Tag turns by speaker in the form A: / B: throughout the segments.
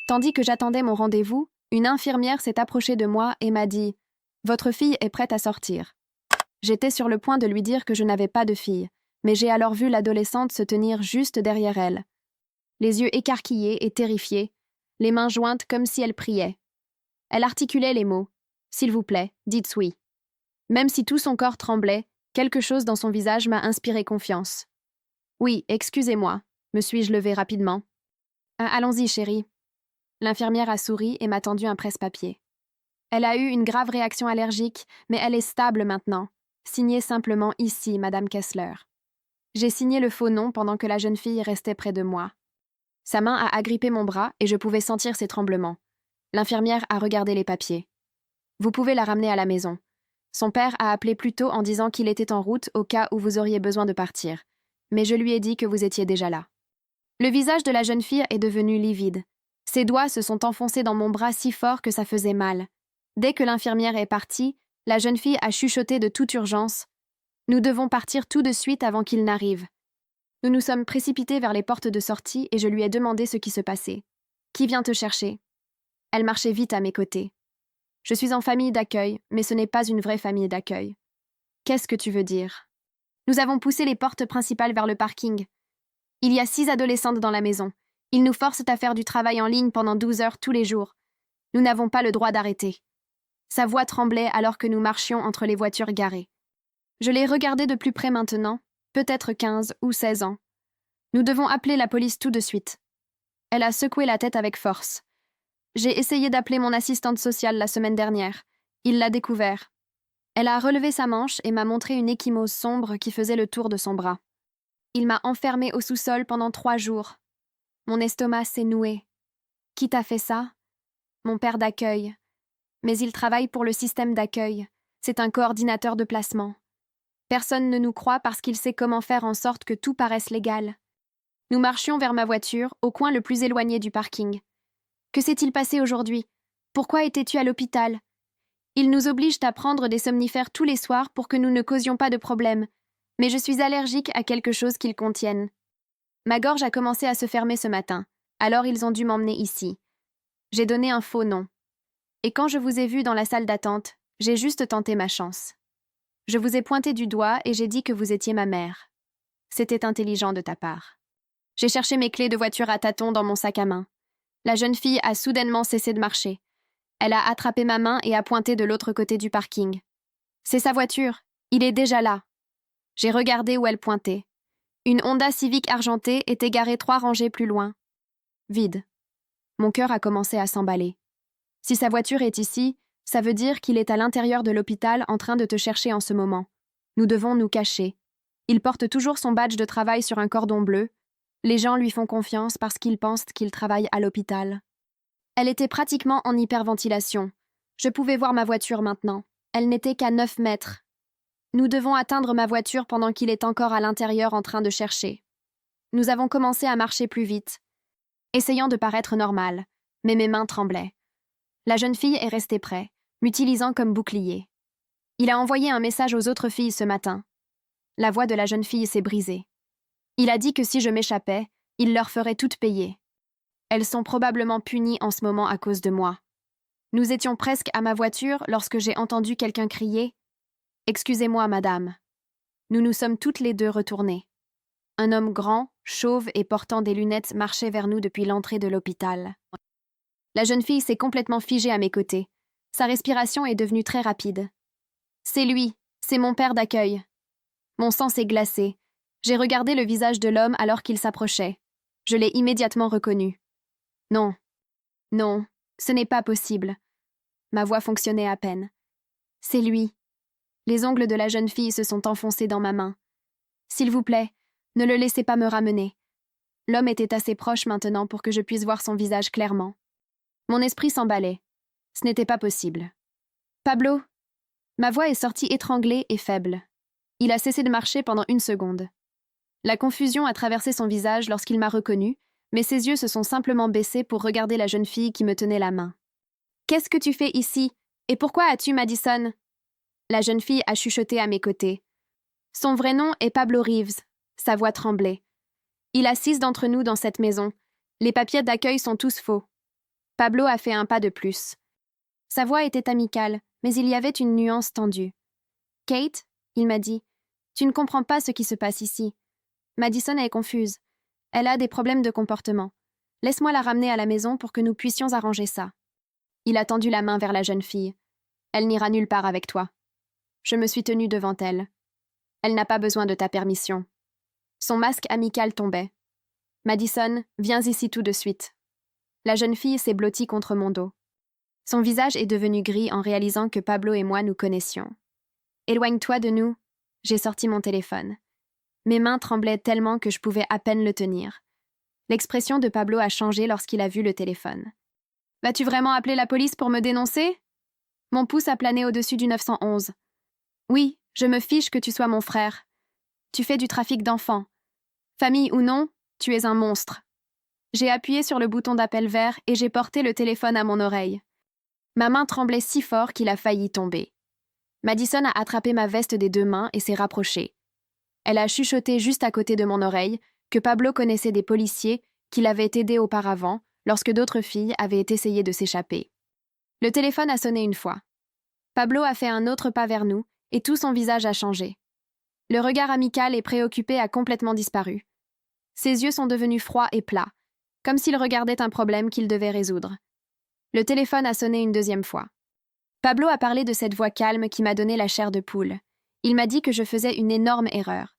A: Tandis que j'attendais mon rendez-vous, une infirmière s'est approchée de moi et m'a dit « Votre fille est prête à sortir ». J'étais sur le point de lui dire que je n'avais pas de fille, mais j'ai alors vu l'adolescente se tenir juste derrière elle, les yeux écarquillés et terrifiés, les mains jointes comme si elle priait. Elle articulait les mots « S'il vous plaît, dites oui ». Même si tout son corps tremblait, quelque chose dans son visage m'a inspiré confiance. « Oui, excusez-moi », me suis-je levée rapidement. « Allons-y, chérie ». L'infirmière a souri et m'a tendu un presse-papier. Elle a eu une grave réaction allergique, mais elle est stable maintenant. Signez simplement ici, Madame Kessler. J'ai signé le faux nom pendant que la jeune fille restait près de moi. Sa main a agrippé mon bras et je pouvais sentir ses tremblements. L'infirmière a regardé les papiers. Vous pouvez la ramener à la maison. Son père a appelé plus tôt en disant qu'il était en route au cas où vous auriez besoin de partir. Mais je lui ai dit que vous étiez déjà là. Le visage de la jeune fille est devenu livide. Ses doigts se sont enfoncés dans mon bras si fort que ça faisait mal. Dès que l'infirmière est partie, la jeune fille a chuchoté de toute urgence. Nous devons partir tout de suite avant qu'il n'arrive. Nous nous sommes précipités vers les portes de sortie et je lui ai demandé ce qui se passait. Qui vient te chercher? Elle marchait vite à mes côtés. Je suis en famille d'accueil, mais ce n'est pas une vraie famille d'accueil. Qu'est-ce que tu veux dire? Nous avons poussé les portes principales vers le parking. Il y a 6 adolescentes dans la maison. Ils nous forcent à faire du travail en ligne pendant 12 heures tous les jours. Nous n'avons pas le droit d'arrêter. Sa voix tremblait alors que nous marchions entre les voitures garées. Je l'ai regardée de plus près maintenant, peut-être 15 ou 16 ans. Nous devons appeler la police tout de suite. Elle a secoué la tête avec force. J'ai essayé d'appeler mon assistante sociale la semaine dernière. Il l'a découvert. Elle a relevé sa manche et m'a montré une ecchymose sombre qui faisait le tour de son bras. Il m'a enfermée au sous-sol pendant 3 jours. Mon estomac s'est noué. Qui t'a fait ça? Mon père d'accueil. Mais il travaille pour le système d'accueil. C'est un coordinateur de placement. Personne ne nous croit parce qu'il sait comment faire en sorte que tout paraisse légal. Nous marchions vers ma voiture, au coin le plus éloigné du parking. Que s'est-il passé aujourd'hui? Pourquoi étais-tu à l'hôpital? Ils nous obligent à prendre des somnifères tous les soirs pour que nous ne causions pas de problème, mais je suis allergique à quelque chose qu'ils contiennent. Ma gorge a commencé à se fermer ce matin, alors ils ont dû m'emmener ici. J'ai donné un faux nom. Et quand je vous ai vu dans la salle d'attente, j'ai juste tenté ma chance. Je vous ai pointé du doigt et j'ai dit que vous étiez ma mère. C'était intelligent de ta part. J'ai cherché mes clés de voiture à tâtons dans mon sac à main. La jeune fille a soudainement cessé de marcher. Elle a attrapé ma main et a pointé de l'autre côté du parking. C'est sa voiture. Il est déjà là. J'ai regardé où elle pointait. Une Honda Civic argentée était garée 3 rangées plus loin. Vide. Mon cœur a commencé à s'emballer. Si sa voiture est ici, ça veut dire qu'il est à l'intérieur de l'hôpital en train de te chercher en ce moment. Nous devons nous cacher. Il porte toujours son badge de travail sur un cordon bleu. Les gens lui font confiance parce qu'ils pensent qu'il travaille à l'hôpital. Elle était pratiquement en hyperventilation. Je pouvais voir ma voiture maintenant. Elle n'était qu'à 9 mètres. Nous devons atteindre ma voiture pendant qu'il est encore à l'intérieur en train de chercher. Nous avons commencé à marcher plus vite, essayant de paraître normal, mais mes mains tremblaient. La jeune fille est restée près, m'utilisant comme bouclier. Il a envoyé un message aux autres filles ce matin. La voix de la jeune fille s'est brisée. Il a dit que si je m'échappais, il leur ferait toutes payer. Elles sont probablement punies en ce moment à cause de moi. Nous étions presque à ma voiture lorsque j'ai entendu quelqu'un crier « Excusez-moi, madame ». Nous nous sommes toutes les deux retournées. Un homme grand, chauve et portant des lunettes marchait vers nous depuis l'entrée de l'hôpital. La jeune fille s'est complètement figée à mes côtés. Sa respiration est devenue très rapide. C'est lui, c'est mon père d'accueil. Mon sang s'est glacé. J'ai regardé le visage de l'homme alors qu'il s'approchait. Je l'ai immédiatement reconnu. Non, non, ce n'est pas possible. Ma voix fonctionnait à peine. C'est lui. Les ongles de la jeune fille se sont enfoncés dans ma main. S'il vous plaît, ne le laissez pas me ramener. L'homme était assez proche maintenant pour que je puisse voir son visage clairement. Mon esprit s'emballait. Ce n'était pas possible. Pablo? Ma voix est sortie étranglée et faible. Il a cessé de marcher pendant 1 seconde. La confusion a traversé son visage lorsqu'il m'a reconnue, mais ses yeux se sont simplement baissés pour regarder la jeune fille qui me tenait la main. « Qu'est-ce que tu fais ici? Et pourquoi as-tu Madison ?» La jeune fille a chuchoté à mes côtés. Son vrai nom est Pablo Reeves. Sa voix tremblait. Il a 6 d'entre nous dans cette maison. Les papiers d'accueil sont tous faux. Pablo a fait un pas de plus. Sa voix était amicale, mais il y avait une nuance tendue. « Kate, » il m'a dit, « tu ne comprends pas ce qui se passe ici. Madison est confuse. Elle a des problèmes de comportement. Laisse-moi la ramener à la maison pour que nous puissions arranger ça. » Il a tendu la main vers la jeune fille. « Elle n'ira nulle part avec toi. » Je me suis tenue devant elle. « Elle n'a pas besoin de ta permission. » Son masque amical tombait. « Madison, viens ici tout de suite. » La jeune fille s'est blottie contre mon dos. Son visage est devenu gris en réalisant que Pablo et moi nous connaissions. « Éloigne-toi de nous. » J'ai sorti mon téléphone. Mes mains tremblaient tellement que je pouvais à peine le tenir. L'expression de Pablo a changé lorsqu'il a vu le téléphone. « Vas-tu vraiment appeler la police pour me dénoncer ?» Mon pouce a plané au-dessus du 911. « Oui, je me fiche que tu sois mon frère. Tu fais du trafic d'enfants. Famille ou non, tu es un monstre. » J'ai appuyé sur le bouton d'appel vert et j'ai porté le téléphone à mon oreille. Ma main tremblait si fort qu'il a failli tomber. Madison a attrapé ma veste des deux mains et s'est rapprochée. Elle a chuchoté juste à côté de mon oreille que Pablo connaissait des policiers qui l'avaient aidé auparavant lorsque d'autres filles avaient essayé de s'échapper. Le téléphone a sonné une fois. Pablo a fait un autre pas vers nous et tout son visage a changé. Le regard amical et préoccupé a complètement disparu. Ses yeux sont devenus froids et plats, comme s'il regardait un problème qu'il devait résoudre. Le téléphone a sonné une deuxième fois. Pablo a parlé de cette voix calme qui m'a donné la chair de poule. Il m'a dit que je faisais une énorme erreur.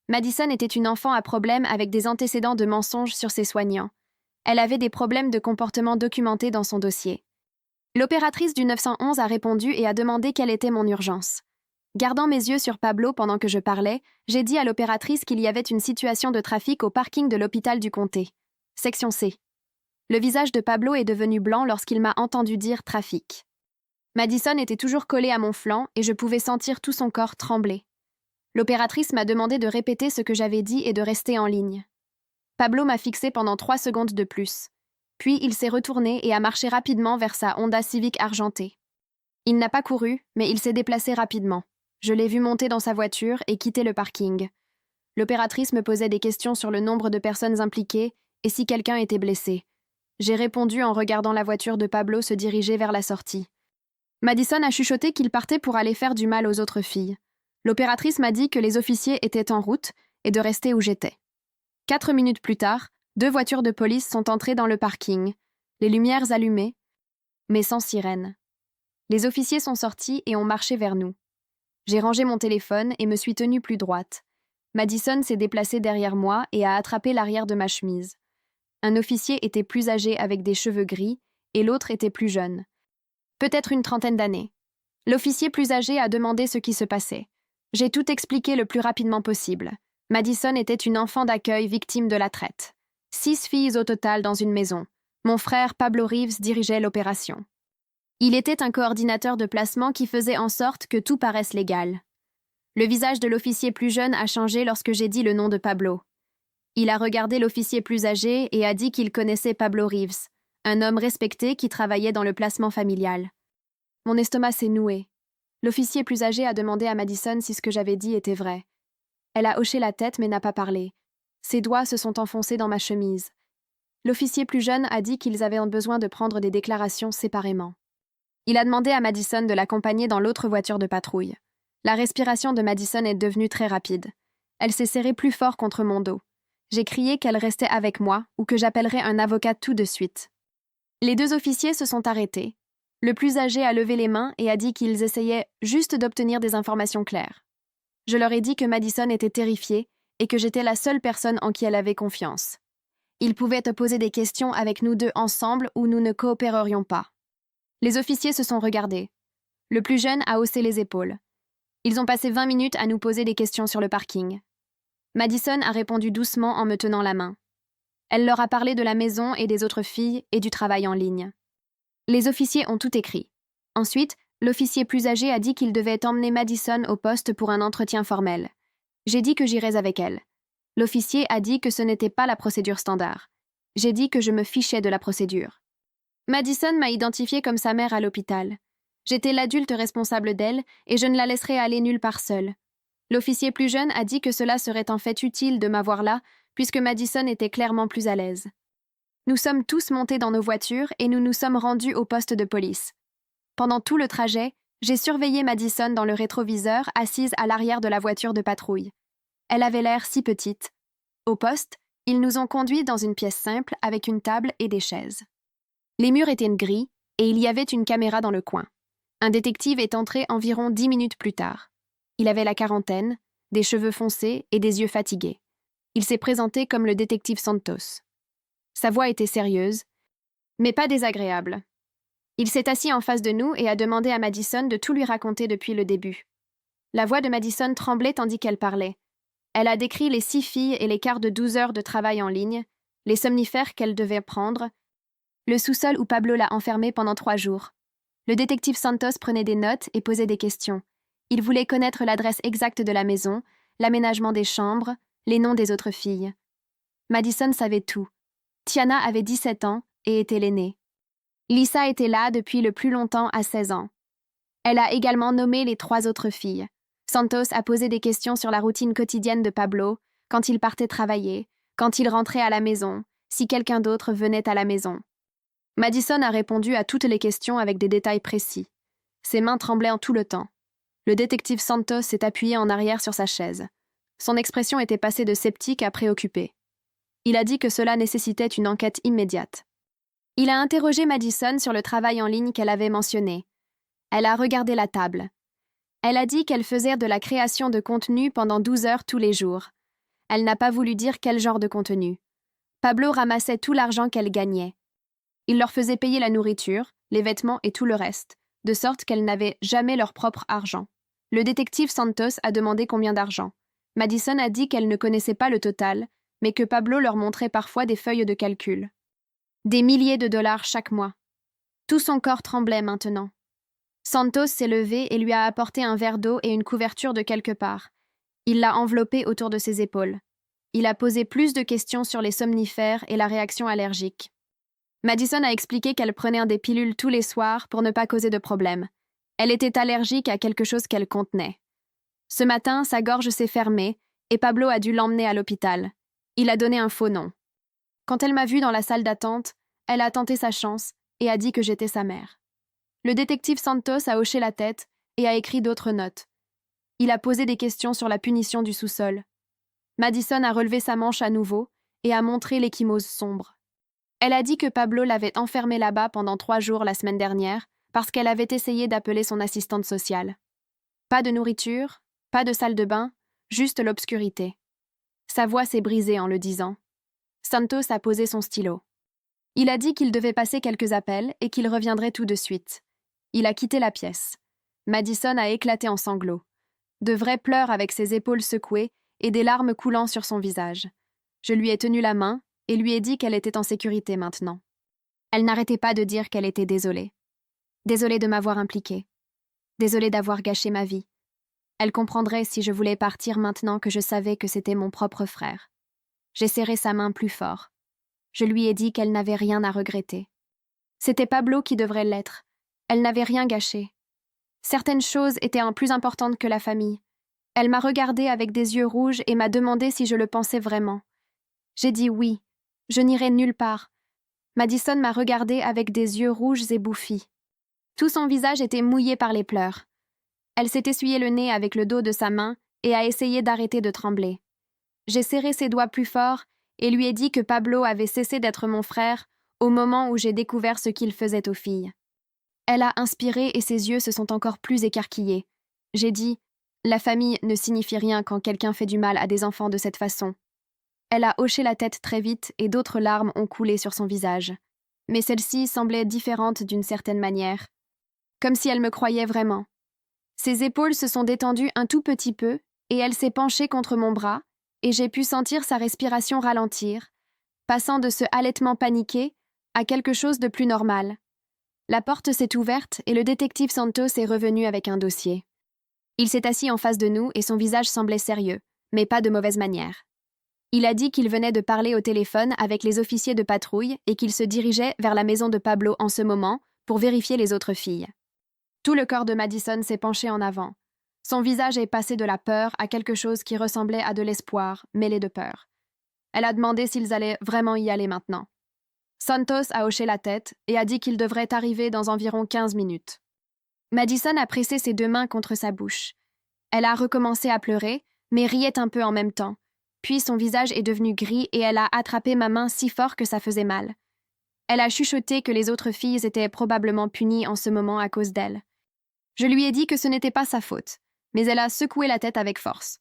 A: Madison était une enfant à problème avec des antécédents de mensonges sur ses soignants. Elle avait des problèmes de comportement documentés dans son dossier. L'opératrice du 911 a répondu et a demandé quelle était mon urgence. Gardant mes yeux sur Pablo pendant que je parlais, j'ai dit à l'opératrice qu'il y avait une situation de trafic au parking de l'hôpital du comté. Section C. Le visage de Pablo est devenu blanc lorsqu'il m'a entendu dire « trafic ». Madison était toujours collée à mon flanc et je pouvais sentir tout son corps trembler. L'opératrice m'a demandé de répéter ce que j'avais dit et de rester en ligne. Pablo m'a fixé pendant 3 secondes de plus. Puis il s'est retourné et a marché rapidement vers sa Honda Civic argentée. Il n'a pas couru, mais il s'est déplacé rapidement. Je l'ai vu monter dans sa voiture et quitter le parking. L'opératrice me posait des questions sur le nombre de personnes impliquées et si quelqu'un était blessé. J'ai répondu en regardant la voiture de Pablo se diriger vers la sortie. Madison a chuchoté qu'il partait pour aller faire du mal aux autres filles. L'opératrice m'a dit que les officiers étaient en route et de rester où j'étais. 4 minutes plus tard, 2 voitures de police sont entrées dans le parking, les lumières allumées, mais sans sirène. Les officiers sont sortis et ont marché vers nous. J'ai rangé mon téléphone et me suis tenue plus droite. Madison s'est déplacée derrière moi et a attrapé l'arrière de ma chemise. Un officier était plus âgé avec des cheveux gris et l'autre était plus jeune. Peut-être une trentaine d'années. L'officier plus âgé a demandé ce qui se passait. J'ai tout expliqué le plus rapidement possible. Madison était une enfant d'accueil victime de la traite. 6 filles au total dans une maison. Mon frère Pablo Reeves dirigeait l'opération. Il était un coordinateur de placement qui faisait en sorte que tout paraisse légal. Le visage de l'officier plus jeune a changé lorsque j'ai dit le nom de Pablo. Il a regardé l'officier plus âgé et a dit qu'il connaissait Pablo Reeves, un homme respecté qui travaillait dans le placement familial. Mon estomac s'est noué. L'officier plus âgé a demandé à Madison si ce que j'avais dit était vrai. Elle a hoché la tête mais n'a pas parlé. Ses doigts se sont enfoncés dans ma chemise. L'officier plus jeune a dit qu'ils avaient besoin de prendre des déclarations séparément. Il a demandé à Madison de l'accompagner dans l'autre voiture de patrouille. La respiration de Madison est devenue très rapide. Elle s'est serrée plus fort contre mon dos. J'ai crié qu'elle restait avec moi ou que j'appellerais un avocat tout de suite. Les 2 officiers se sont arrêtés. Le plus âgé a levé les mains et a dit qu'ils essayaient juste d'obtenir des informations claires. Je leur ai dit que Madison était terrifiée et que j'étais la seule personne en qui elle avait confiance. Ils pouvaient te poser des questions avec nous deux ensemble ou nous ne coopérerions pas. Les officiers se sont regardés. Le plus jeune a haussé les épaules. Ils ont passé 20 minutes à nous poser des questions sur le parking. Madison a répondu doucement en me tenant la main. Elle leur a parlé de la maison et des autres filles et du travail en ligne. Les officiers ont tout écrit. Ensuite, l'officier plus âgé a dit qu'il devait emmener Madison au poste pour un entretien formel. J'ai dit que j'irais avec elle. L'officier a dit que ce n'était pas la procédure standard. J'ai dit que je me fichais de la procédure. Madison m'a identifiée comme sa mère à l'hôpital. J'étais l'adulte responsable d'elle et je ne la laisserai aller nulle part seule. L'officier plus jeune a dit que cela serait en fait utile de m'avoir là, puisque Madison était clairement plus à l'aise. Nous sommes tous montés dans nos voitures et nous nous sommes rendus au poste de police. Pendant tout le trajet, j'ai surveillé Madison dans le rétroviseur, assise à l'arrière de la voiture de patrouille. Elle avait l'air si petite. Au poste, ils nous ont conduits dans une pièce simple avec une table et des chaises. Les murs étaient gris et il y avait une caméra dans le coin. Un détective est entré environ 10 minutes plus tard. Il avait la quarantaine, des cheveux foncés et des yeux fatigués. Il s'est présenté comme le détective Santos. Sa voix était sérieuse, mais pas désagréable. Il s'est assis en face de nous et a demandé à Madison de tout lui raconter depuis le début. La voix de Madison tremblait tandis qu'elle parlait. Elle a décrit les 6 filles et les quarts de 12 heures de travail en ligne, les somnifères qu'elle devait prendre, le sous-sol où Pablo l'a enfermée pendant 3 jours. Le détective Santos prenait des notes et posait des questions. Il voulait connaître l'adresse exacte de la maison, l'aménagement des chambres, les noms des autres filles. Madison savait tout. Tiana avait 17 ans et était l'aînée. Lisa était là depuis le plus longtemps à 16 ans. Elle a également nommé les 3 autres filles. Santos a posé des questions sur la routine quotidienne de Pablo, quand il partait travailler, quand il rentrait à la maison, si quelqu'un d'autre venait à la maison. Madison a répondu à toutes les questions avec des détails précis. Ses mains tremblaient en tout le temps. Le détective Santos s'est appuyé en arrière sur sa chaise. Son expression était passée de sceptique à préoccupée. Il a dit que cela nécessitait une enquête immédiate. Il a interrogé Madison sur le travail en ligne qu'elle avait mentionné. Elle a regardé la table. Elle a dit qu'elle faisait de la création de contenu pendant 12 heures tous les jours. Elle n'a pas voulu dire quel genre de contenu. Pablo ramassait tout l'argent qu'elle gagnait. Il leur faisait payer la nourriture, les vêtements et tout le reste, de sorte qu'elles n'avaient jamais leur propre argent. Le détective Santos a demandé combien d'argent. Madison a dit qu'elle ne connaissait pas le total, mais que Pablo leur montrait parfois des feuilles de calcul. Des milliers de dollars chaque mois. Tout son corps tremblait maintenant. Santos s'est levé et lui a apporté un verre d'eau et une couverture de quelque part. Il l'a enveloppée autour de ses épaules. Il a posé plus de questions sur les somnifères et la réaction allergique. Madison a expliqué qu'elle prenait des pilules tous les soirs pour ne pas causer de problème. Elle était allergique à quelque chose qu'elle contenait. Ce matin, sa gorge s'est fermée et Pablo a dû l'emmener à l'hôpital. Il a donné un faux nom. Quand elle m'a vue dans la salle d'attente, elle a tenté sa chance et a dit que j'étais sa mère. Le détective Santos a hoché la tête et a écrit d'autres notes. Il a posé des questions sur la punition du sous-sol. Madison a relevé sa manche à nouveau et a montré l'ecchymose sombre. Elle a dit que Pablo l'avait enfermée là-bas pendant 3 jours la semaine dernière parce qu'elle avait essayé d'appeler son assistante sociale. Pas de nourriture, pas de salle de bain, juste l'obscurité. Sa voix s'est brisée en le disant. Santos a posé son stylo. Il a dit qu'il devait passer quelques appels et qu'il reviendrait tout de suite. Il a quitté la pièce. Madison a éclaté en sanglots. De vrais pleurs avec ses épaules secouées et des larmes coulant sur son visage. Je lui ai tenu la main et lui ai dit qu'elle était en sécurité maintenant. Elle n'arrêtait pas de dire qu'elle était désolée. Désolée de m'avoir impliquée. Désolée d'avoir gâché ma vie. Elle comprendrait si je voulais partir maintenant que je savais que c'était mon propre frère. J'ai serré sa main plus fort. Je lui ai dit qu'elle n'avait rien à regretter. C'était Pablo qui devrait l'être. Elle n'avait rien gâché. Certaines choses étaient plus importantes que la famille. Elle m'a regardée avec des yeux rouges et m'a demandé si je le pensais vraiment. J'ai dit oui. Je n'irai nulle part. Madison m'a regardée avec des yeux rouges et bouffis. Tout son visage était mouillé par les pleurs. Elle s'est essuyé le nez avec le dos de sa main et a essayé d'arrêter de trembler. J'ai serré ses doigts plus fort et lui ai dit que Pablo avait cessé d'être mon frère au moment où j'ai découvert ce qu'il faisait aux filles. Elle a inspiré et ses yeux se sont encore plus écarquillés. J'ai dit « La famille ne signifie rien quand quelqu'un fait du mal à des enfants de cette façon. » Elle a hoché la tête très vite et d'autres larmes ont coulé sur son visage. Mais celle-ci semblait différente d'une certaine manière. Comme si elle me croyait vraiment. Ses épaules se sont détendues un tout petit peu et elle s'est penchée contre mon bras et j'ai pu sentir sa respiration ralentir, passant de ce halètement paniqué à quelque chose de plus normal. La porte s'est ouverte et le détective Santos est revenu avec un dossier. Il s'est assis en face de nous et son visage semblait sérieux, mais pas de mauvaise manière. Il a dit qu'il venait de parler au téléphone avec les officiers de patrouille et qu'il se dirigeait vers la maison de Pablo en ce moment pour vérifier les autres filles. Tout le corps de Madison s'est penché en avant. Son visage est passé de la peur à quelque chose qui ressemblait à de l'espoir, mêlé de peur. Elle a demandé s'ils allaient vraiment y aller maintenant. Santos a hoché la tête et a dit qu'il devrait arriver dans environ 15 minutes. Madison a pressé ses deux mains contre sa bouche. Elle a recommencé à pleurer, mais riait un peu en même temps. Puis son visage est devenu gris et elle a attrapé ma main si fort que ça faisait mal. Elle a chuchoté que les autres filles étaient probablement punies en ce moment à cause d'elle. Je lui ai dit que ce n'était pas sa faute, mais elle a secoué la tête avec force.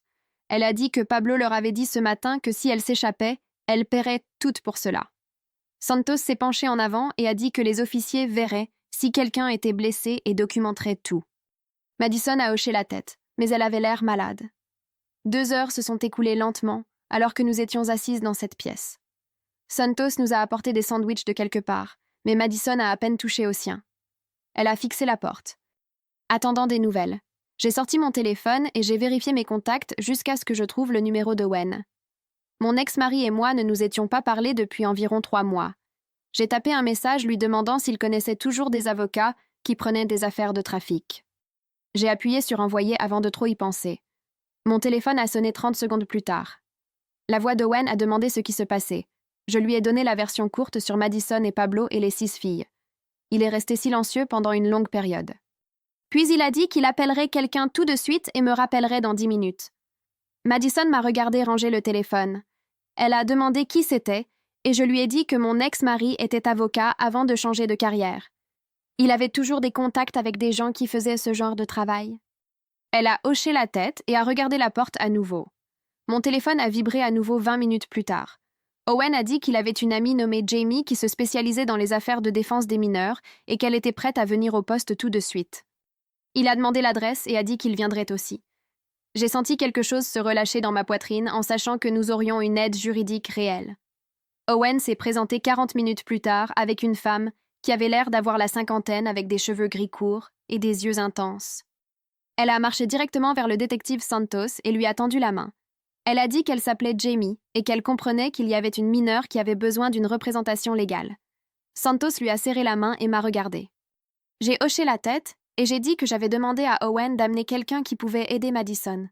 A: Elle a dit que Pablo leur avait dit ce matin que si elle s'échappait, elle paierait toute pour cela. Santos s'est penché en avant et a dit que les officiers verraient si quelqu'un était blessé et documenteraient tout. Madison a hoché la tête, mais elle avait l'air malade. 2 heures se sont écoulées lentement, alors que nous étions assises dans cette pièce. Santos nous a apporté des sandwichs de quelque part, mais Madison a à peine touché au sien. Elle a fixé la porte. Attendant des nouvelles. J'ai sorti mon téléphone et j'ai vérifié mes contacts jusqu'à ce que je trouve le numéro d'Owen. Mon ex-mari et moi ne nous étions pas parlé depuis environ 3 mois. J'ai tapé un message lui demandant s'il connaissait toujours des avocats qui prenaient des affaires de trafic. J'ai appuyé sur envoyer avant de trop y penser. Mon téléphone a sonné 30 secondes plus tard. La voix d'Owen a demandé ce qui se passait. Je lui ai donné la version courte sur Madison et Pablo et les 6 filles. Il est resté silencieux pendant une longue période. Puis il a dit qu'il appellerait quelqu'un tout de suite et me rappellerait dans 10 minutes. Madison m'a regardé ranger le téléphone. Elle a demandé qui c'était et je lui ai dit que mon ex-mari était avocat avant de changer de carrière. Il avait toujours des contacts avec des gens qui faisaient ce genre de travail. Elle a hoché la tête et a regardé la porte à nouveau. Mon téléphone a vibré à nouveau 20 minutes plus tard. Owen a dit qu'il avait une amie nommée Jamie qui se spécialisait dans les affaires de défense des mineurs et qu'elle était prête à venir au poste tout de suite. Il a demandé l'adresse et a dit qu'il viendrait aussi. J'ai senti quelque chose se relâcher dans ma poitrine en sachant que nous aurions une aide juridique réelle. Owen s'est présenté 40 minutes plus tard avec une femme qui avait l'air d'avoir la cinquantaine avec des cheveux gris courts et des yeux intenses. Elle a marché directement vers le détective Santos et lui a tendu la main. Elle a dit qu'elle s'appelait Jamie et qu'elle comprenait qu'il y avait une mineure qui avait besoin d'une représentation légale. Santos lui a serré la main et m'a regardé. J'ai hoché la tête et j'ai dit que j'avais demandé à Owen d'amener quelqu'un qui pouvait aider Madison.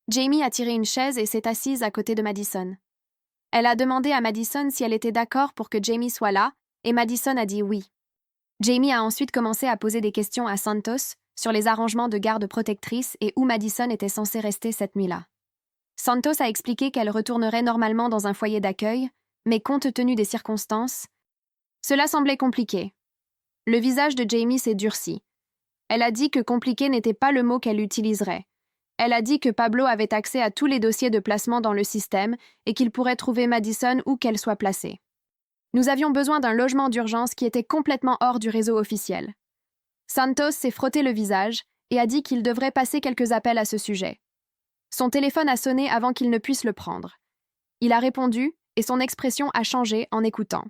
A: Jamie a tiré une chaise et s'est assise à côté de Madison. Elle a demandé à Madison si elle était d'accord pour que Jamie soit là, et Madison a dit oui. Jamie a ensuite commencé à poser des questions à Santos sur les arrangements de garde protectrice et où Madison était censée rester cette nuit-là. Santos a expliqué qu'elle retournerait normalement dans un foyer d'accueil, mais compte tenu des circonstances, cela semblait compliqué. Le visage de Jamie s'est durci. Elle a dit que compliqué n'était pas le mot qu'elle utiliserait. Elle a dit que Pablo avait accès à tous les dossiers de placement dans le système et qu'il pourrait trouver Madison où qu'elle soit placée. Nous avions besoin d'un logement d'urgence qui était complètement hors du réseau officiel. Santos s'est frotté le visage et a dit qu'il devrait passer quelques appels à ce sujet. Son téléphone a sonné avant qu'il ne puisse le prendre. Il a répondu et son expression a changé en écoutant.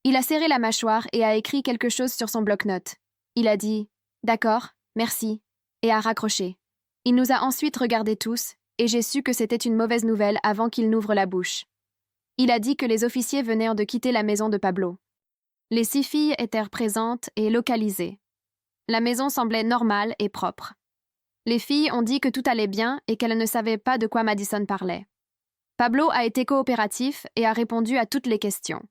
A: Il a serré la mâchoire et a écrit quelque chose sur son bloc-notes. Il a dit « D'accord, merci » et a raccroché. Il nous a ensuite regardés tous et j'ai su que c'était une mauvaise nouvelle avant qu'il n'ouvre la bouche. Il a dit que les officiers venaient de quitter la maison de Pablo. Les 6 filles étaient présentes et localisées. La maison semblait normale et propre. Les filles ont dit que tout allait bien et qu'elles ne savaient pas de quoi Madison parlait. Pablo a été coopératif et a répondu à toutes les questions.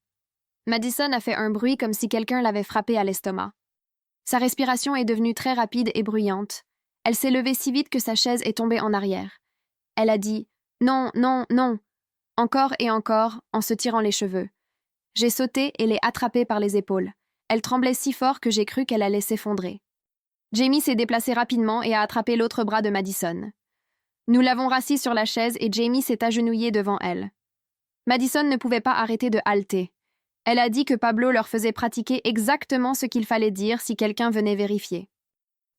A: Madison a fait un bruit comme si quelqu'un l'avait frappé à l'estomac. Sa respiration est devenue très rapide et bruyante. Elle s'est levée si vite que sa chaise est tombée en arrière. Elle a dit « Non, non, non !» encore et encore, en se tirant les cheveux. J'ai sauté et l'ai attrapée par les épaules. Elle tremblait si fort que j'ai cru qu'elle allait s'effondrer. Jamie s'est déplacée rapidement et a attrapé l'autre bras de Madison. Nous l'avons rassis sur la chaise et Jamie s'est agenouillée devant elle. Madison ne pouvait pas arrêter de halter. Elle a dit que Pablo leur faisait pratiquer exactement ce qu'il fallait dire si quelqu'un venait vérifier.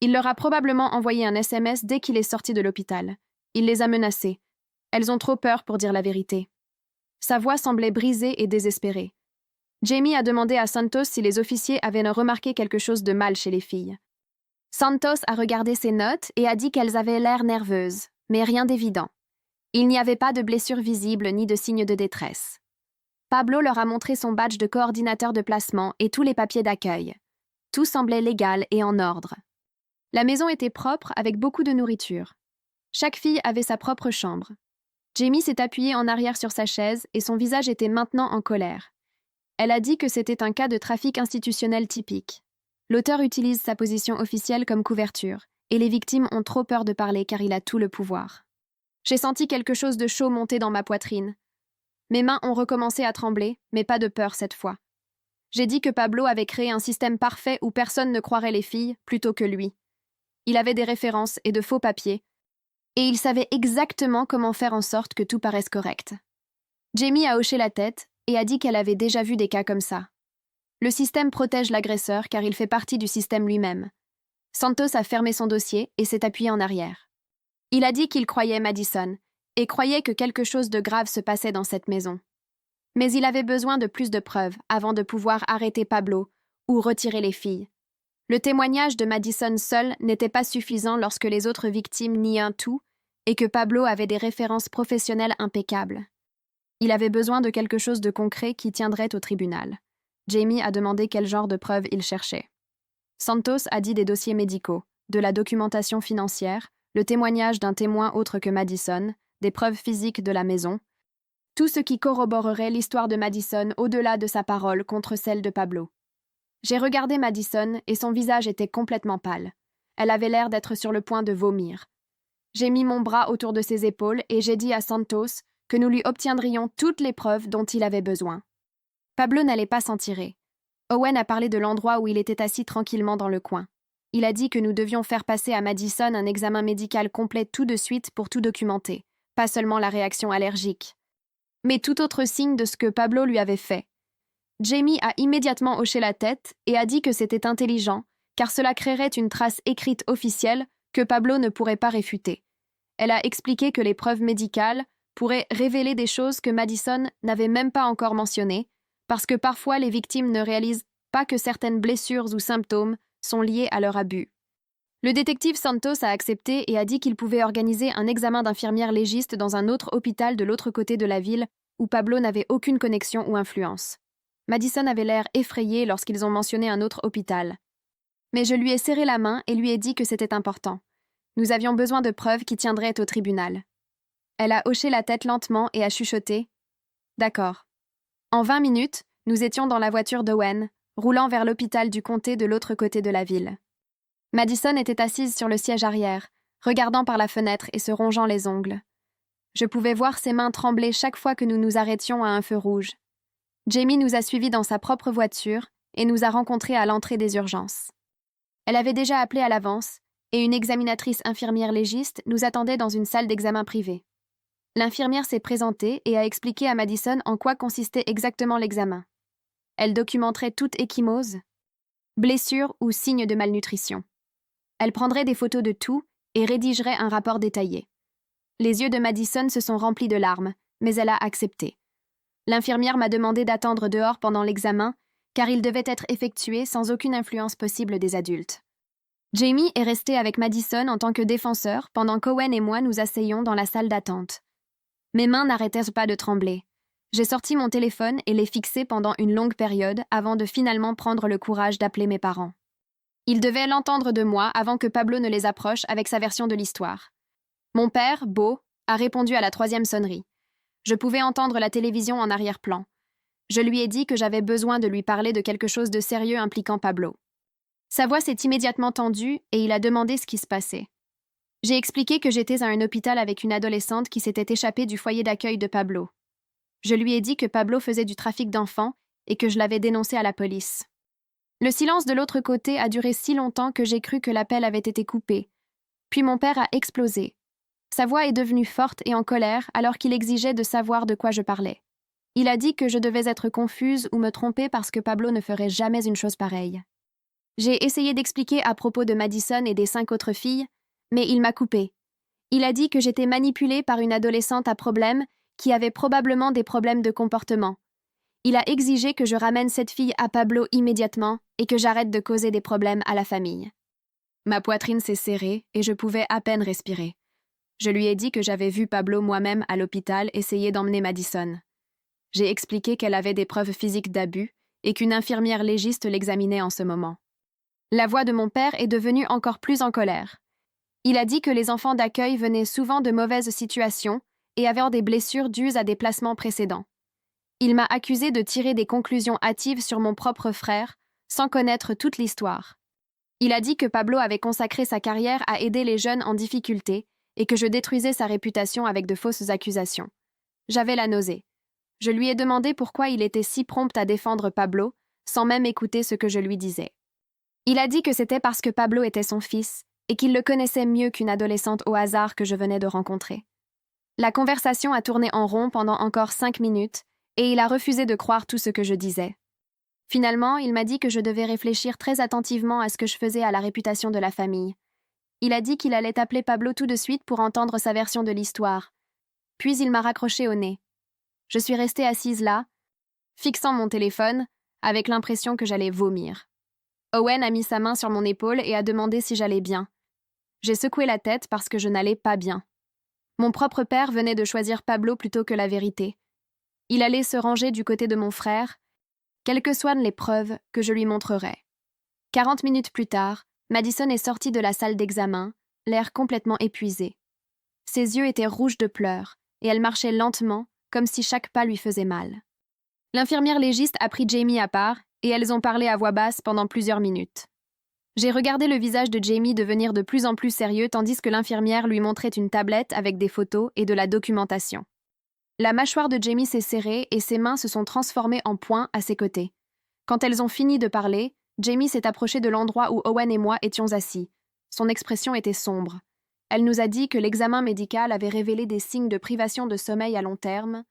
A: Il leur a probablement envoyé un SMS dès qu'il est sorti de l'hôpital. Il les a menacées. Elles ont trop peur pour dire la vérité. Sa voix semblait brisée et désespérée. Jamie a demandé à Santos si les officiers avaient remarqué quelque chose de mal chez les filles. Santos a regardé ses notes et a dit qu'elles avaient l'air nerveuses, mais rien d'évident. Il n'y avait pas de blessures visibles ni de signes de détresse. Pablo leur a montré son badge de coordinateur de placement et tous les papiers d'accueil. Tout semblait légal et en ordre. La maison était propre avec beaucoup de nourriture. Chaque fille avait sa propre chambre. Jamie s'est appuyé en arrière sur sa chaise et son visage était maintenant en colère. Elle a dit que c'était un cas de trafic institutionnel typique. L'auteur utilise sa position officielle comme couverture, et les victimes ont trop peur de parler car il a tout le pouvoir. J'ai senti quelque chose de chaud monter dans ma poitrine. Mes mains ont recommencé à trembler, mais pas de peur cette fois. J'ai dit que Pablo avait créé un système parfait où personne ne croirait les filles plutôt que lui. Il avait des références et de faux papiers, et il savait exactement comment faire en sorte que tout paraisse correct. Jamie a hoché la tête et a dit qu'elle avait déjà vu des cas comme ça. Le système protège l'agresseur car il fait partie du système lui-même. Santos a fermé son dossier et s'est appuyé en arrière. Il a dit qu'il croyait Madison et croyait que quelque chose de grave se passait dans cette maison. Mais il avait besoin de plus de preuves avant de pouvoir arrêter Pablo ou retirer les filles. Le témoignage de Madison seul n'était pas suffisant lorsque les autres victimes niaient tout et que Pablo avait des références professionnelles impeccables. Il avait besoin de quelque chose de concret qui tiendrait au tribunal. Jamie a demandé quel genre de preuves il cherchait. Santos a dit des dossiers médicaux, de la documentation financière, le témoignage d'un témoin autre que Madison, des preuves physiques de la maison, tout ce qui corroborerait l'histoire de Madison au-delà de sa parole contre celle de Pablo. J'ai regardé Madison et son visage était complètement pâle. Elle avait l'air d'être sur le point de vomir. J'ai mis mon bras autour de ses épaules et j'ai dit à Santos que nous lui obtiendrions toutes les preuves dont il avait besoin. Pablo n'allait pas s'en tirer. Owen a parlé de l'endroit où il était assis tranquillement dans le coin. Il a dit que nous devions faire passer à Madison un examen médical complet tout de suite pour tout documenter, pas seulement la réaction allergique, mais tout autre signe de ce que Pablo lui avait fait. Jamie a immédiatement hoché la tête et a dit que c'était intelligent, car cela créerait une trace écrite officielle que Pablo ne pourrait pas réfuter. Elle a expliqué que les preuves médicales pourraient révéler des choses que Madison n'avait même pas encore mentionnées, parce que parfois les victimes ne réalisent pas que certaines blessures ou symptômes sont liés à leur abus. Le détective Santos a accepté et a dit qu'il pouvait organiser un examen d'infirmière légiste dans un autre hôpital de l'autre côté de la ville où Pablo n'avait aucune connexion ou influence. Madison avait l'air effrayée lorsqu'ils ont mentionné un autre hôpital. Mais je lui ai serré la main et lui ai dit que c'était important. Nous avions besoin de preuves qui tiendraient au tribunal. Elle a hoché la tête lentement et a chuchoté « D'accord ». En 20 minutes, nous étions dans la voiture d'Owen, roulant vers l'hôpital du comté de l'autre côté de la ville. Madison était assise sur le siège arrière, regardant par la fenêtre et se rongeant les ongles. Je pouvais voir ses mains trembler chaque fois que nous nous arrêtions à un feu rouge. Jamie nous a suivis dans sa propre voiture et nous a rencontrés à l'entrée des urgences. Elle avait déjà appelé à l'avance et une examinatrice infirmière légiste nous attendait dans une salle d'examen privée. L'infirmière s'est présentée et a expliqué à Madison en quoi consistait exactement l'examen. Elle documenterait toute ecchymose, blessure ou signe de malnutrition. Elle prendrait des photos de tout et rédigerait un rapport détaillé. Les yeux de Madison se sont remplis de larmes, mais elle a accepté. L'infirmière m'a demandé d'attendre dehors pendant l'examen, car il devait être effectué sans aucune influence possible des adultes. Jamie est resté avec Madison en tant que défenseur pendant qu'Owen et moi nous asseyions dans la salle d'attente. Mes mains n'arrêtèrent pas de trembler. J'ai sorti mon téléphone et l'ai fixé pendant une longue période avant de finalement prendre le courage d'appeler mes parents. Ils devaient l'entendre de moi avant que Pablo ne les approche avec sa version de l'histoire. Mon père, Beau, a répondu à la 3e sonnerie. Je pouvais entendre la télévision en arrière-plan. Je lui ai dit que j'avais besoin de lui parler de quelque chose de sérieux impliquant Pablo. Sa voix s'est immédiatement tendue et il a demandé ce qui se passait. J'ai expliqué que j'étais à un hôpital avec une adolescente qui s'était échappée du foyer d'accueil de Pablo. Je lui ai dit que Pablo faisait du trafic d'enfants et que je l'avais dénoncé à la police. Le silence de l'autre côté a duré si longtemps que j'ai cru que l'appel avait été coupé. Puis mon père a explosé. Sa voix est devenue forte et en colère alors qu'il exigeait de savoir de quoi je parlais. Il a dit que je devais être confuse ou me tromper parce que Pablo ne ferait jamais une chose pareille. J'ai essayé d'expliquer à propos de Madison et des 5 autres filles, mais il m'a coupé. Il a dit que j'étais manipulée par une adolescente à problème qui avait probablement des problèmes de comportement. Il a exigé que je ramène cette fille à Pablo immédiatement et que j'arrête de causer des problèmes à la famille. Ma poitrine s'est serrée et je pouvais à peine respirer. Je lui ai dit que j'avais vu Pablo moi-même à l'hôpital essayer d'emmener Madison. J'ai expliqué qu'elle avait des preuves physiques d'abus et qu'une infirmière légiste l'examinait en ce moment. La voix de mon père est devenue encore plus en colère. Il a dit que les enfants d'accueil venaient souvent de mauvaises situations et avaient des blessures dues à des placements précédents. Il m'a accusé de tirer des conclusions hâtives sur mon propre frère, sans connaître toute l'histoire. Il a dit que Pablo avait consacré sa carrière à aider les jeunes en difficulté et que je détruisais sa réputation avec de fausses accusations. J'avais la nausée. Je lui ai demandé pourquoi il était si prompt à défendre Pablo, sans même écouter ce que je lui disais. Il a dit que c'était parce que Pablo était son fils et qu'il le connaissait mieux qu'une adolescente au hasard que je venais de rencontrer. La conversation a tourné en rond pendant encore 5 minutes et il a refusé de croire tout ce que je disais. Finalement, il m'a dit que je devais réfléchir très attentivement à ce que je faisais à la réputation de la famille. Il a dit qu'il allait appeler Pablo tout de suite pour entendre sa version de l'histoire. Puis il m'a raccroché au nez. Je suis restée assise là, fixant mon téléphone, avec l'impression que j'allais vomir. Owen a mis sa main sur mon épaule et a demandé si j'allais bien. J'ai secoué la tête parce que je n'allais pas bien. Mon propre père venait de choisir Pablo plutôt que la vérité. Il allait se ranger du côté de mon frère, quelles que soient les preuves que je lui montrerai. 40 minutes plus tard, Madison est sortie de la salle d'examen, l'air complètement épuisé. Ses yeux étaient rouges de pleurs, et elle marchait lentement, comme si chaque pas lui faisait mal. L'infirmière légiste a pris Jamie à part, et elles ont parlé à voix basse pendant plusieurs minutes. J'ai regardé le visage de Jamie devenir de plus en plus sérieux tandis que l'infirmière lui montrait une tablette avec des photos et de la documentation. La mâchoire de Jamie s'est serrée et ses mains se sont transformées en poings à ses côtés. Quand elles ont fini de parler, Jamie s'est approchée de l'endroit où Owen et moi étions assis. Son expression était sombre. Elle nous a dit que l'examen médical avait révélé des signes de privation de sommeil à long terme,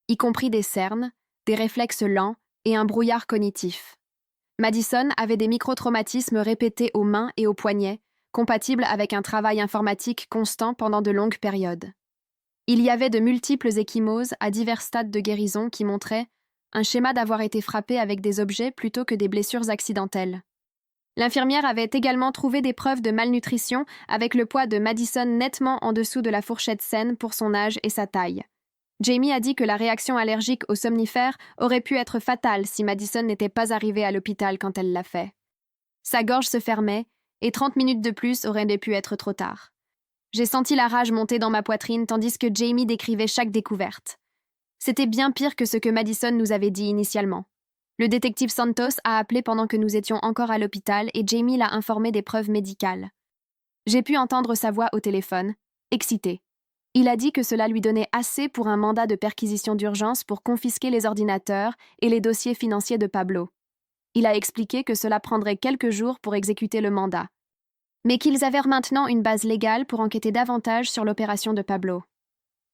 A: y compris des cernes, des réflexes lents et un brouillard cognitif. Madison avait des microtraumatismes répétés aux mains et aux poignets, compatibles avec un travail informatique constant pendant de longues périodes. Il y avait de multiples ecchymoses à divers stades de guérison qui montraient un schéma d'avoir été frappé avec des objets plutôt que des blessures accidentelles. L'infirmière avait également trouvé des preuves de malnutrition avec le poids de Madison nettement en dessous de la fourchette saine pour son âge et sa taille. Jamie a dit que la réaction allergique aux somnifères aurait pu être fatale si Madison n'était pas arrivée à l'hôpital quand elle l'a fait. Sa gorge se fermait et 30 minutes de plus auraient pu être trop tard. J'ai senti la rage monter dans ma poitrine tandis que Jamie décrivait chaque découverte. C'était bien pire que ce que Madison nous avait dit initialement. Le détective Santos a appelé pendant que nous étions encore à l'hôpital et Jamie l'a informé des preuves médicales. J'ai pu entendre sa voix au téléphone, excitée. Il a dit que cela lui donnait assez pour un mandat de perquisition d'urgence pour confisquer les ordinateurs et les dossiers financiers de Pablo. Il a expliqué que cela prendrait quelques jours pour exécuter le mandat, mais qu'ils avaient maintenant une base légale pour enquêter davantage sur l'opération de Pablo.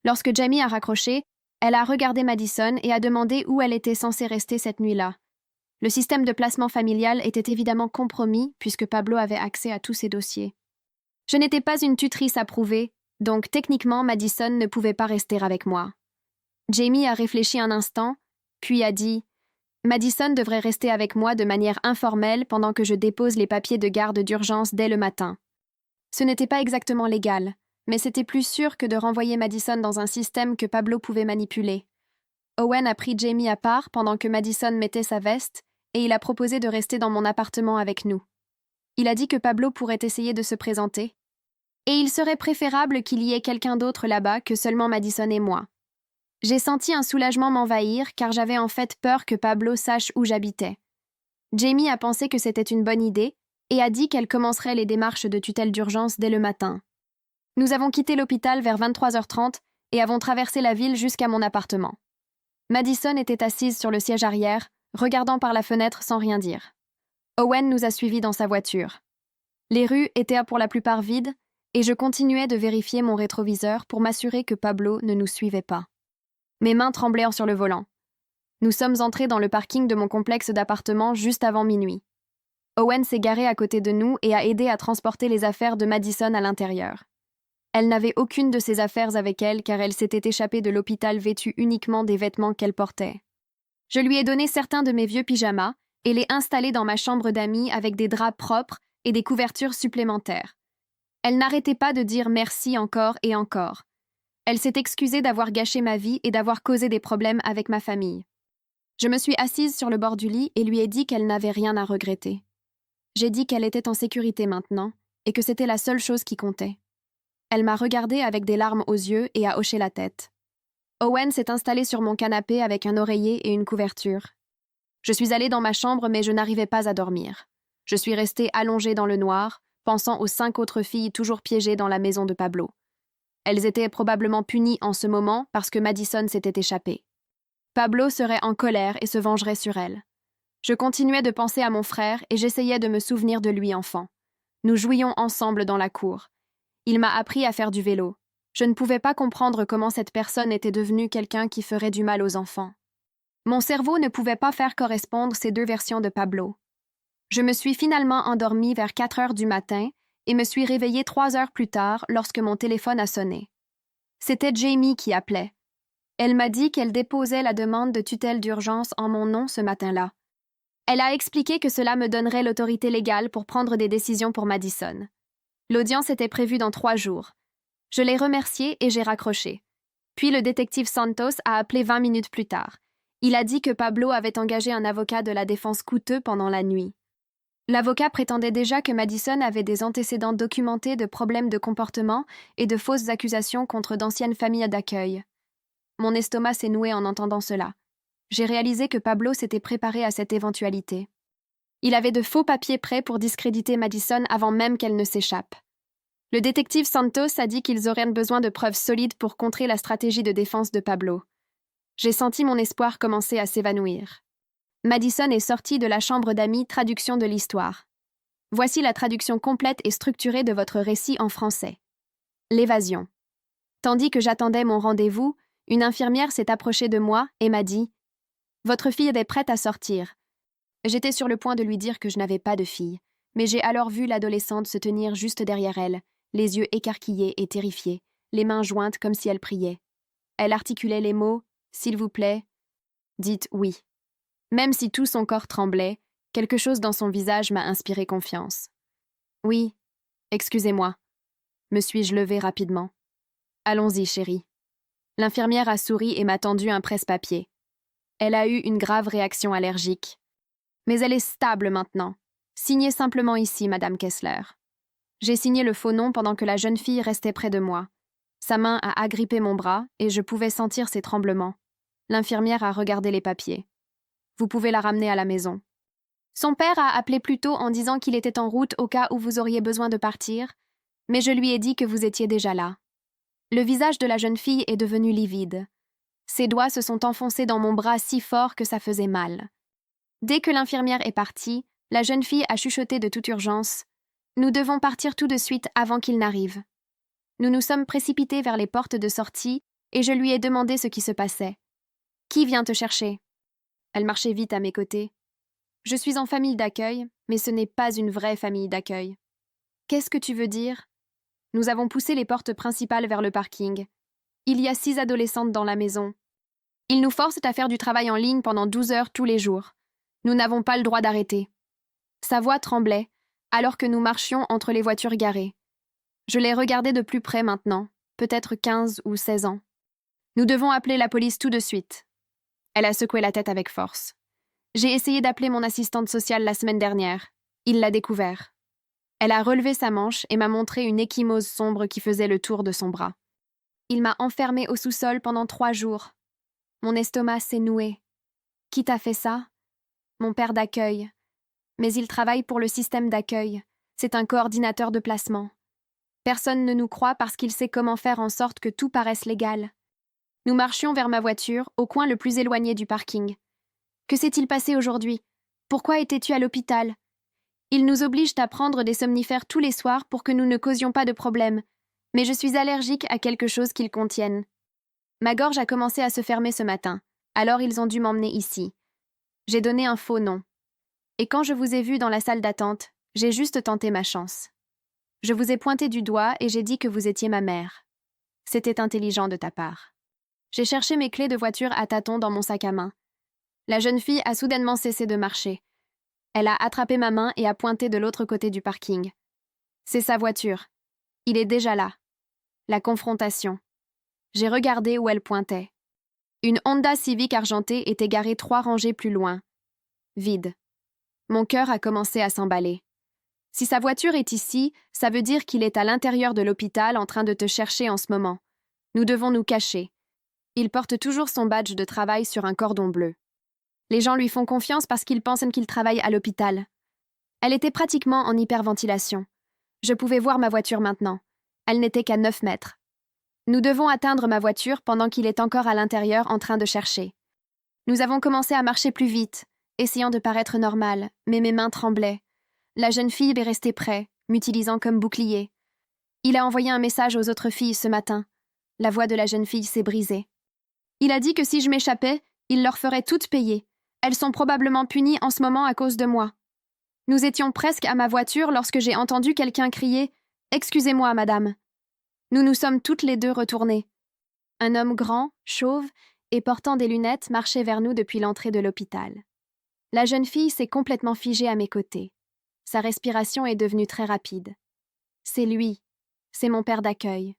A: Lorsque Jamie a raccroché, elle a regardé Madison et a demandé où elle était censée rester cette nuit-là. Le système de placement familial était évidemment compromis puisque Pablo avait accès à tous ses dossiers. Je n'étais pas une tutrice approuvée, donc techniquement Madison ne pouvait pas rester avec moi. Jamie a réfléchi un instant, puis a dit « Madison devrait rester avec moi de manière informelle pendant que je dépose les papiers de garde d'urgence dès le matin. » Ce n'était pas exactement légal, mais c'était plus sûr que de renvoyer Madison dans un système que Pablo pouvait manipuler. Owen a pris Jamie à part pendant que Madison mettait sa veste et il a proposé de rester dans mon appartement avec nous. Il a dit que Pablo pourrait essayer de se présenter. Et il serait préférable qu'il y ait quelqu'un d'autre là-bas que seulement Madison et moi. J'ai senti un soulagement m'envahir car j'avais en fait peur que Pablo sache où j'habitais. Jamie a pensé que c'était une bonne idée et a dit qu'elle commencerait les démarches de tutelle d'urgence dès le matin. Nous avons quitté l'hôpital vers 23h30 et avons traversé la ville jusqu'à mon appartement. Madison était assise sur le siège arrière, regardant par la fenêtre sans rien dire. Owen nous a suivis dans sa voiture. Les rues étaient pour la plupart vides et je continuais de vérifier mon rétroviseur pour m'assurer que Pablo ne nous suivait pas. Mes mains tremblaient sur le volant. Nous sommes entrés dans le parking de mon complexe d'appartements juste avant minuit. Owen s'est garé à côté de nous et a aidé à transporter les affaires de Madison à l'intérieur. Elle n'avait aucune de ses affaires avec elle car elle s'était échappée de l'hôpital vêtue uniquement des vêtements qu'elle portait. Je lui ai donné certains de mes vieux pyjamas et l'ai installée dans ma chambre d'amis avec des draps propres et des couvertures supplémentaires. Elle n'arrêtait pas de dire merci encore et encore. Elle s'est excusée d'avoir gâché ma vie et d'avoir causé des problèmes avec ma famille. Je me suis assise sur le bord du lit et lui ai dit qu'elle n'avait rien à regretter. J'ai dit qu'elle était en sécurité maintenant et que c'était la seule chose qui comptait. Elle m'a regardée avec des larmes aux yeux et a hoché la tête. Owen s'est installé sur mon canapé avec un oreiller et une couverture. Je suis allée dans ma chambre, mais je n'arrivais pas à dormir. Je suis restée allongée dans le noir, pensant aux 5 autres filles toujours piégées dans la maison de Pablo. Elles étaient probablement punies en ce moment parce que Madison s'était échappée. Pablo serait en colère et se vengerait sur elle. Je continuais de penser à mon frère et j'essayais de me souvenir de lui enfant. Nous jouions ensemble dans la cour. Il m'a appris à faire du vélo. Je ne pouvais pas comprendre comment cette personne était devenue quelqu'un qui ferait du mal aux enfants. Mon cerveau ne pouvait pas faire correspondre ces deux versions de Pablo. Je me suis finalement endormie vers 4 heures du matin et me suis réveillée 3 heures plus tard lorsque mon téléphone a sonné. C'était Jamie qui appelait. Elle m'a dit qu'elle déposait la demande de tutelle d'urgence en mon nom ce matin-là. Elle a expliqué que cela me donnerait l'autorité légale pour prendre des décisions pour Madison. L'audience était prévue dans 3 jours. Je l'ai remerciée et j'ai raccroché. Puis le détective Santos a appelé 20 minutes plus tard. Il a dit que Pablo avait engagé un avocat de la défense coûteux pendant la nuit. L'avocat prétendait déjà que Madison avait des antécédents documentés de problèmes de comportement et de fausses accusations contre d'anciennes familles d'accueil. Mon estomac s'est noué en entendant cela. J'ai réalisé que Pablo s'était préparé à cette éventualité. Il avait de faux papiers prêts pour discréditer Madison avant même qu'elle ne s'échappe. Le détective Santos a dit qu'ils auraient besoin de preuves solides pour contrer la stratégie de défense de Pablo. J'ai senti mon espoir commencer à s'évanouir. Madison est sortie de la chambre d'amis traduction de l'histoire. Voici la traduction complète et structurée de votre récit en français. L'évasion. Tandis que j'attendais mon rendez-vous, une infirmière s'est approchée de moi et m'a dit « Votre fille est prête à sortir. » J'étais sur le point de lui dire que je n'avais pas de fille, mais j'ai alors vu l'adolescente se tenir juste derrière elle, les yeux écarquillés et terrifiés, les mains jointes comme si elle priait. Elle articulait les mots « S'il vous plaît », « Dites oui ». Même si tout son corps tremblait, quelque chose dans son visage m'a inspiré confiance. « Oui, excusez-moi », me suis-je levée rapidement. « Allons-y, chérie. » L'infirmière a souri et m'a tendu un presse-papier. Elle a eu une grave réaction allergique. Mais elle est stable maintenant. Signez simplement ici, Madame Kessler. J'ai signé le faux nom pendant que la jeune fille restait près de moi. Sa main a agrippé mon bras et je pouvais sentir ses tremblements. L'infirmière a regardé les papiers. Vous pouvez la ramener à la maison. Son père a appelé plus tôt en disant qu'il était en route au cas où vous auriez besoin de partir, mais je lui ai dit que vous étiez déjà là. Le visage de la jeune fille est devenu livide. Ses doigts se sont enfoncés dans mon bras si fort que ça faisait mal. Dès que l'infirmière est partie, la jeune fille a chuchoté de toute urgence « Nous devons partir tout de suite avant qu'il n'arrive. » Nous nous sommes précipités vers les portes de sortie et je lui ai demandé ce qui se passait. « Qui vient te chercher ?» Elle marchait vite à mes côtés. « Je suis en famille d'accueil, mais ce n'est pas une vraie famille d'accueil. »« Qu'est-ce que tu veux dire ?» Nous avons poussé les portes principales vers le parking. Il y a 6 adolescentes dans la maison. Ils nous forcent à faire du travail en ligne pendant 12 heures tous les jours. Nous n'avons pas le droit d'arrêter. Sa voix tremblait, alors que nous marchions entre les voitures garées. Je les regardais de plus près maintenant, peut-être 15 ou 16 ans. Nous devons appeler la police tout de suite. Elle a secoué la tête avec force. J'ai essayé d'appeler mon assistante sociale la semaine dernière. Il l'a découvert. Elle a relevé sa manche et m'a montré une ecchymose sombre qui faisait le tour de son bras. Il m'a enfermée au sous-sol pendant 3 jours. Mon estomac s'est noué. Qui t'a fait ça? Mon père d'accueil. Mais il travaille pour le système d'accueil. C'est un coordinateur de placement. Personne ne nous croit parce qu'il sait comment faire en sorte que tout paraisse légal. Nous marchions vers ma voiture, au coin le plus éloigné du parking. Que s'est-il passé aujourd'hui? Pourquoi étais-tu à l'hôpital? Ils nous obligent à prendre des somnifères tous les soirs pour que nous ne causions pas de problème, mais je suis allergique à quelque chose qu'ils contiennent. Ma gorge a commencé à se fermer ce matin, alors ils ont dû m'emmener ici. J'ai donné un faux nom. Et quand je vous ai vu dans la salle d'attente, j'ai juste tenté ma chance. Je vous ai pointé du doigt et j'ai dit que vous étiez ma mère. C'était intelligent de ta part. J'ai cherché mes clés de voiture à tâtons dans mon sac à main. La jeune fille a soudainement cessé de marcher. Elle a attrapé ma main et a pointé de l'autre côté du parking. C'est sa voiture. Il est déjà là. La confrontation. J'ai regardé où elle pointait. Une Honda Civic argentée était garée 3 rangées plus loin. Vide. Mon cœur a commencé à s'emballer. Si sa voiture est ici, ça veut dire qu'il est à l'intérieur de l'hôpital en train de te chercher en ce moment. Nous devons nous cacher. Il porte toujours son badge de travail sur un cordon bleu. Les gens lui font confiance parce qu'ils pensent qu'il travaille à l'hôpital. Elle était pratiquement en hyperventilation. Je pouvais voir ma voiture maintenant. Elle n'était qu'à 9 mètres. Nous devons atteindre ma voiture pendant qu'il est encore à l'intérieur en train de chercher. Nous avons commencé à marcher plus vite, essayant de paraître normal, mais mes mains tremblaient. La jeune fille est restée près, m'utilisant comme bouclier. Il a envoyé un message aux autres filles ce matin. La voix de la jeune fille s'est brisée. Il a dit que si je m'échappais, il leur ferait toutes payer. Elles sont probablement punies en ce moment à cause de moi. Nous étions presque à ma voiture lorsque j'ai entendu quelqu'un crier « Excusez-moi, madame ». Nous nous sommes toutes les deux retournées. Un homme grand, chauve et portant des lunettes marchait vers nous depuis l'entrée de l'hôpital. La jeune fille s'est complètement figée à mes côtés. Sa respiration est devenue très rapide. C'est lui. C'est mon père d'accueil.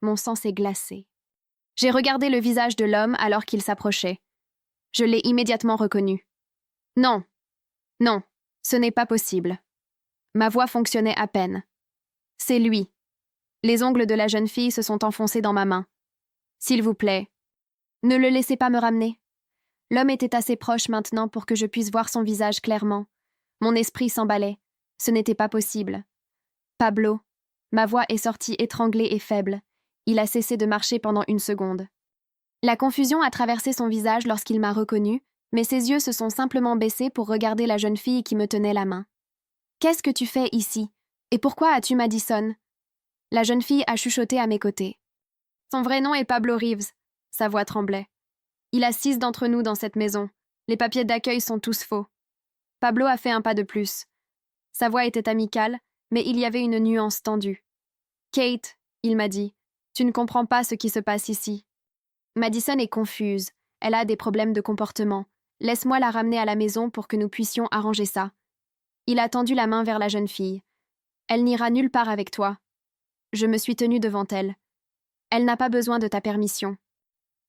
A: Mon sang s'est glacé. J'ai regardé le visage de l'homme alors qu'il s'approchait. Je l'ai immédiatement reconnu. Non. Non. Ce n'est pas possible. Ma voix fonctionnait à peine. C'est lui. Les ongles de la jeune fille se sont enfoncés dans ma main. S'il vous plaît, ne le laissez pas me ramener. L'homme était assez proche maintenant pour que je puisse voir son visage clairement. Mon esprit s'emballait. Ce n'était pas possible. Pablo. Ma voix est sortie étranglée et faible. Il a cessé de marcher pendant 1 seconde. La confusion a traversé son visage lorsqu'il m'a reconnue, mais ses yeux se sont simplement baissés pour regarder la jeune fille qui me tenait la main. « Qu'est-ce que tu fais ici? Et pourquoi as-tu Madison ?» La jeune fille a chuchoté à mes côtés. Son vrai nom est Pablo Reeves. Sa voix tremblait. Il a 6 d'entre nous dans cette maison. Les papiers d'accueil sont tous faux. Pablo a fait un pas de plus. Sa voix était amicale, mais il y avait une nuance tendue. « Kate, il m'a dit, tu ne comprends pas ce qui se passe ici. Madison est confuse. Elle a des problèmes de comportement. Laisse-moi la ramener à la maison pour que nous puissions arranger ça. » Il a tendu la main vers la jeune fille. « Elle n'ira nulle part avec toi. » Je me suis tenue devant elle. « Elle n'a pas besoin de ta permission. »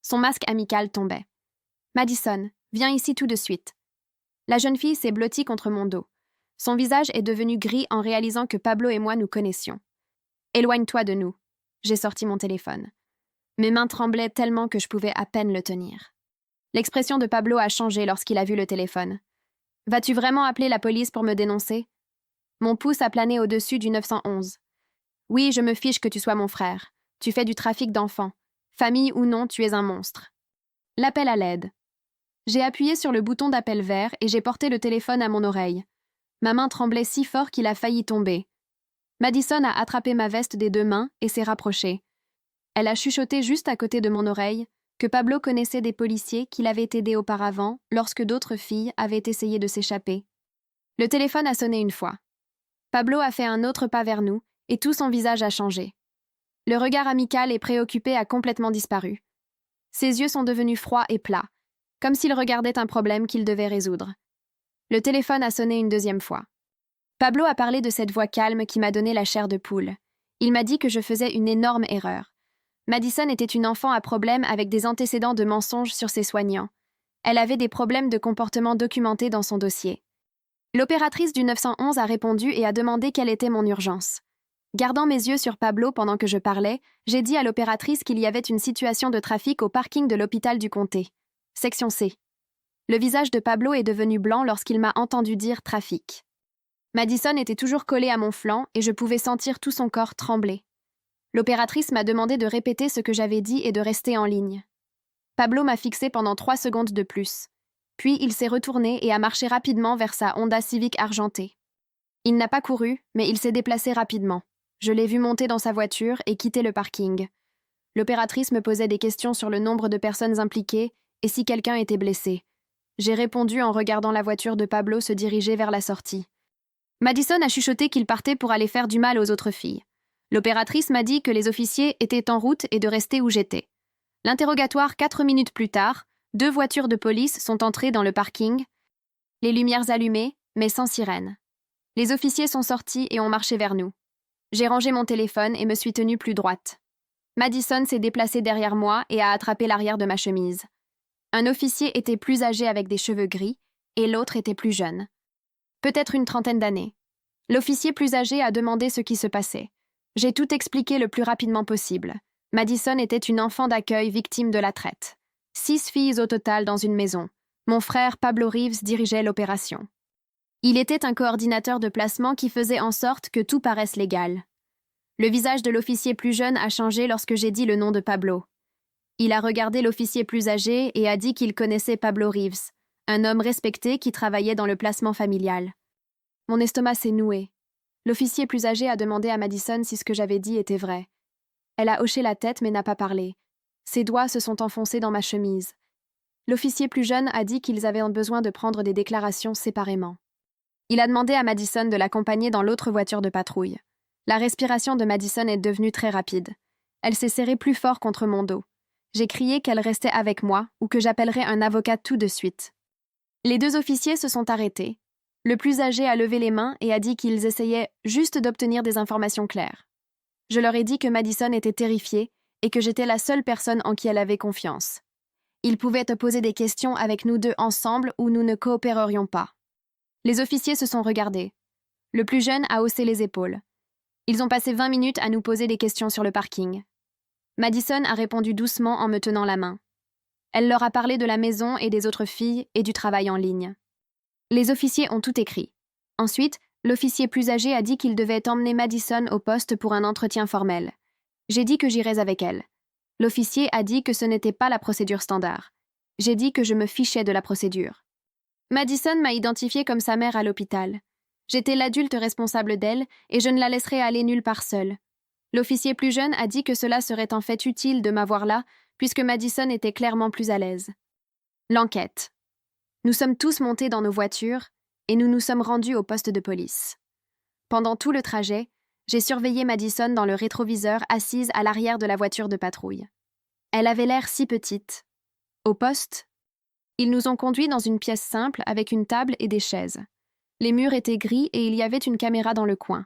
A: Son masque amical tombait. « Madison, viens ici tout de suite. » La jeune fille s'est blottie contre mon dos. Son visage est devenu gris en réalisant que Pablo et moi nous connaissions. « Éloigne-toi de nous. » J'ai sorti mon téléphone. Mes mains tremblaient tellement que je pouvais à peine le tenir. L'expression de Pablo a changé lorsqu'il a vu le téléphone. « Vas-tu vraiment appeler la police pour me dénoncer ?» Mon pouce a plané au-dessus du 911. « Oui, je me fiche que tu sois mon frère. Tu fais du trafic d'enfants. Famille ou non, tu es un monstre. » L'appel à l'aide. J'ai appuyé sur le bouton d'appel vert et j'ai porté le téléphone à mon oreille. Ma main tremblait si fort qu'il a failli tomber. Madison a attrapé ma veste des 2 mains et s'est rapprochée. Elle a chuchoté juste à côté de mon oreille que Pablo connaissait des policiers qui l'avaient aidé auparavant lorsque d'autres filles avaient essayé de s'échapper. Le téléphone a sonné 1 fois. Pablo a fait un autre pas vers nous et tout son visage a changé. Le regard amical et préoccupé a complètement disparu. Ses yeux sont devenus froids et plats, comme s'il regardait un problème qu'il devait résoudre. Le téléphone a sonné 1 deuxième fois. Pablo a parlé de cette voix calme qui m'a donné la chair de poule. Il m'a dit que je faisais une énorme erreur. Madison était une enfant à problème avec des antécédents de mensonges sur ses soignants. Elle avait des problèmes de comportement documentés dans son dossier. L'opératrice du 911 a répondu et a demandé quelle était mon urgence. Gardant mes yeux sur Pablo pendant que je parlais, j'ai dit à l'opératrice qu'il y avait une situation de trafic au parking de l'hôpital du comté. Section C. Le visage de Pablo est devenu blanc lorsqu'il m'a entendu dire « trafic ». Madison était toujours collée à mon flanc et je pouvais sentir tout son corps trembler. L'opératrice m'a demandé de répéter ce que j'avais dit et de rester en ligne. Pablo m'a fixé pendant 3 secondes de plus. Puis il s'est retourné et a marché rapidement vers sa Honda Civic argentée. Il n'a pas couru, mais il s'est déplacé rapidement. Je l'ai vu monter dans sa voiture et quitter le parking. L'opératrice me posait des questions sur le nombre de personnes impliquées et si quelqu'un était blessé. J'ai répondu en regardant la voiture de Pablo se diriger vers la sortie. Madison a chuchoté qu'il partait pour aller faire du mal aux autres filles. L'opératrice m'a dit que les officiers étaient en route et de rester où j'étais. L'interrogatoire 4 minutes plus tard, 2 voitures de police sont entrées dans le parking, les lumières allumées, mais sans sirène. Les officiers sont sortis et ont marché vers nous. J'ai rangé mon téléphone et me suis tenue plus droite. Madison s'est déplacée derrière moi et a attrapé l'arrière de ma chemise. Un officier était plus âgé avec des cheveux gris et l'autre était plus jeune. Peut-être une 30aine d'années. L'officier plus âgé a demandé ce qui se passait. J'ai tout expliqué le plus rapidement possible. Madison était une enfant d'accueil victime de la traite. 6 filles au total dans une maison. Mon frère Pablo Reeves dirigeait l'opération. Il était un coordinateur de placement qui faisait en sorte que tout paraisse légal. Le visage de l'officier plus jeune a changé lorsque j'ai dit le nom de Pablo. Il a regardé l'officier plus âgé et a dit qu'il connaissait Pablo Reeves, un homme respecté qui travaillait dans le placement familial. Mon estomac s'est noué. L'officier plus âgé a demandé à Madison si ce que j'avais dit était vrai. Elle a hoché la tête mais n'a pas parlé. Ses doigts se sont enfoncés dans ma chemise. L'officier plus jeune a dit qu'ils avaient besoin de prendre des déclarations séparément. Il a demandé à Madison de l'accompagner dans l'autre voiture de patrouille. La respiration de Madison est devenue très rapide. Elle s'est serrée plus fort contre mon dos. J'ai crié qu'elle restait avec moi ou que j'appellerais un avocat tout de suite. Les 2 officiers se sont arrêtés. Le plus âgé a levé les mains et a dit qu'ils essayaient juste d'obtenir des informations claires. Je leur ai dit que Madison était terrifiée et que j'étais la seule personne en qui elle avait confiance. Ils pouvaient te poser des questions avec nous 2 ensemble ou nous ne coopérerions pas. Les officiers se sont regardés. Le plus jeune a haussé les épaules. Ils ont passé 20 minutes à nous poser des questions sur le parking. Madison a répondu doucement en me tenant la main. Elle leur a parlé de la maison et des autres filles et du travail en ligne. Les officiers ont tout écrit. Ensuite, l'officier plus âgé a dit qu'il devait emmener Madison au poste pour un entretien formel. J'ai dit que j'irais avec elle. L'officier a dit que ce n'était pas la procédure standard. J'ai dit que je me fichais de la procédure. Madison m'a identifiée comme sa mère à l'hôpital. J'étais l'adulte responsable d'elle et je ne la laisserai aller nulle part seule. L'officier plus jeune a dit que cela serait en fait utile de m'avoir là, puisque Madison était clairement plus à l'aise. L'enquête. Nous sommes tous montés dans nos voitures et nous nous sommes rendus au poste de police. Pendant tout le trajet, j'ai surveillé Madison dans le rétroviseur assise à l'arrière de la voiture de patrouille. Elle avait l'air si petite. Au poste, ils nous ont conduits dans une pièce simple avec une table et des chaises. Les murs étaient gris et il y avait une caméra dans le coin.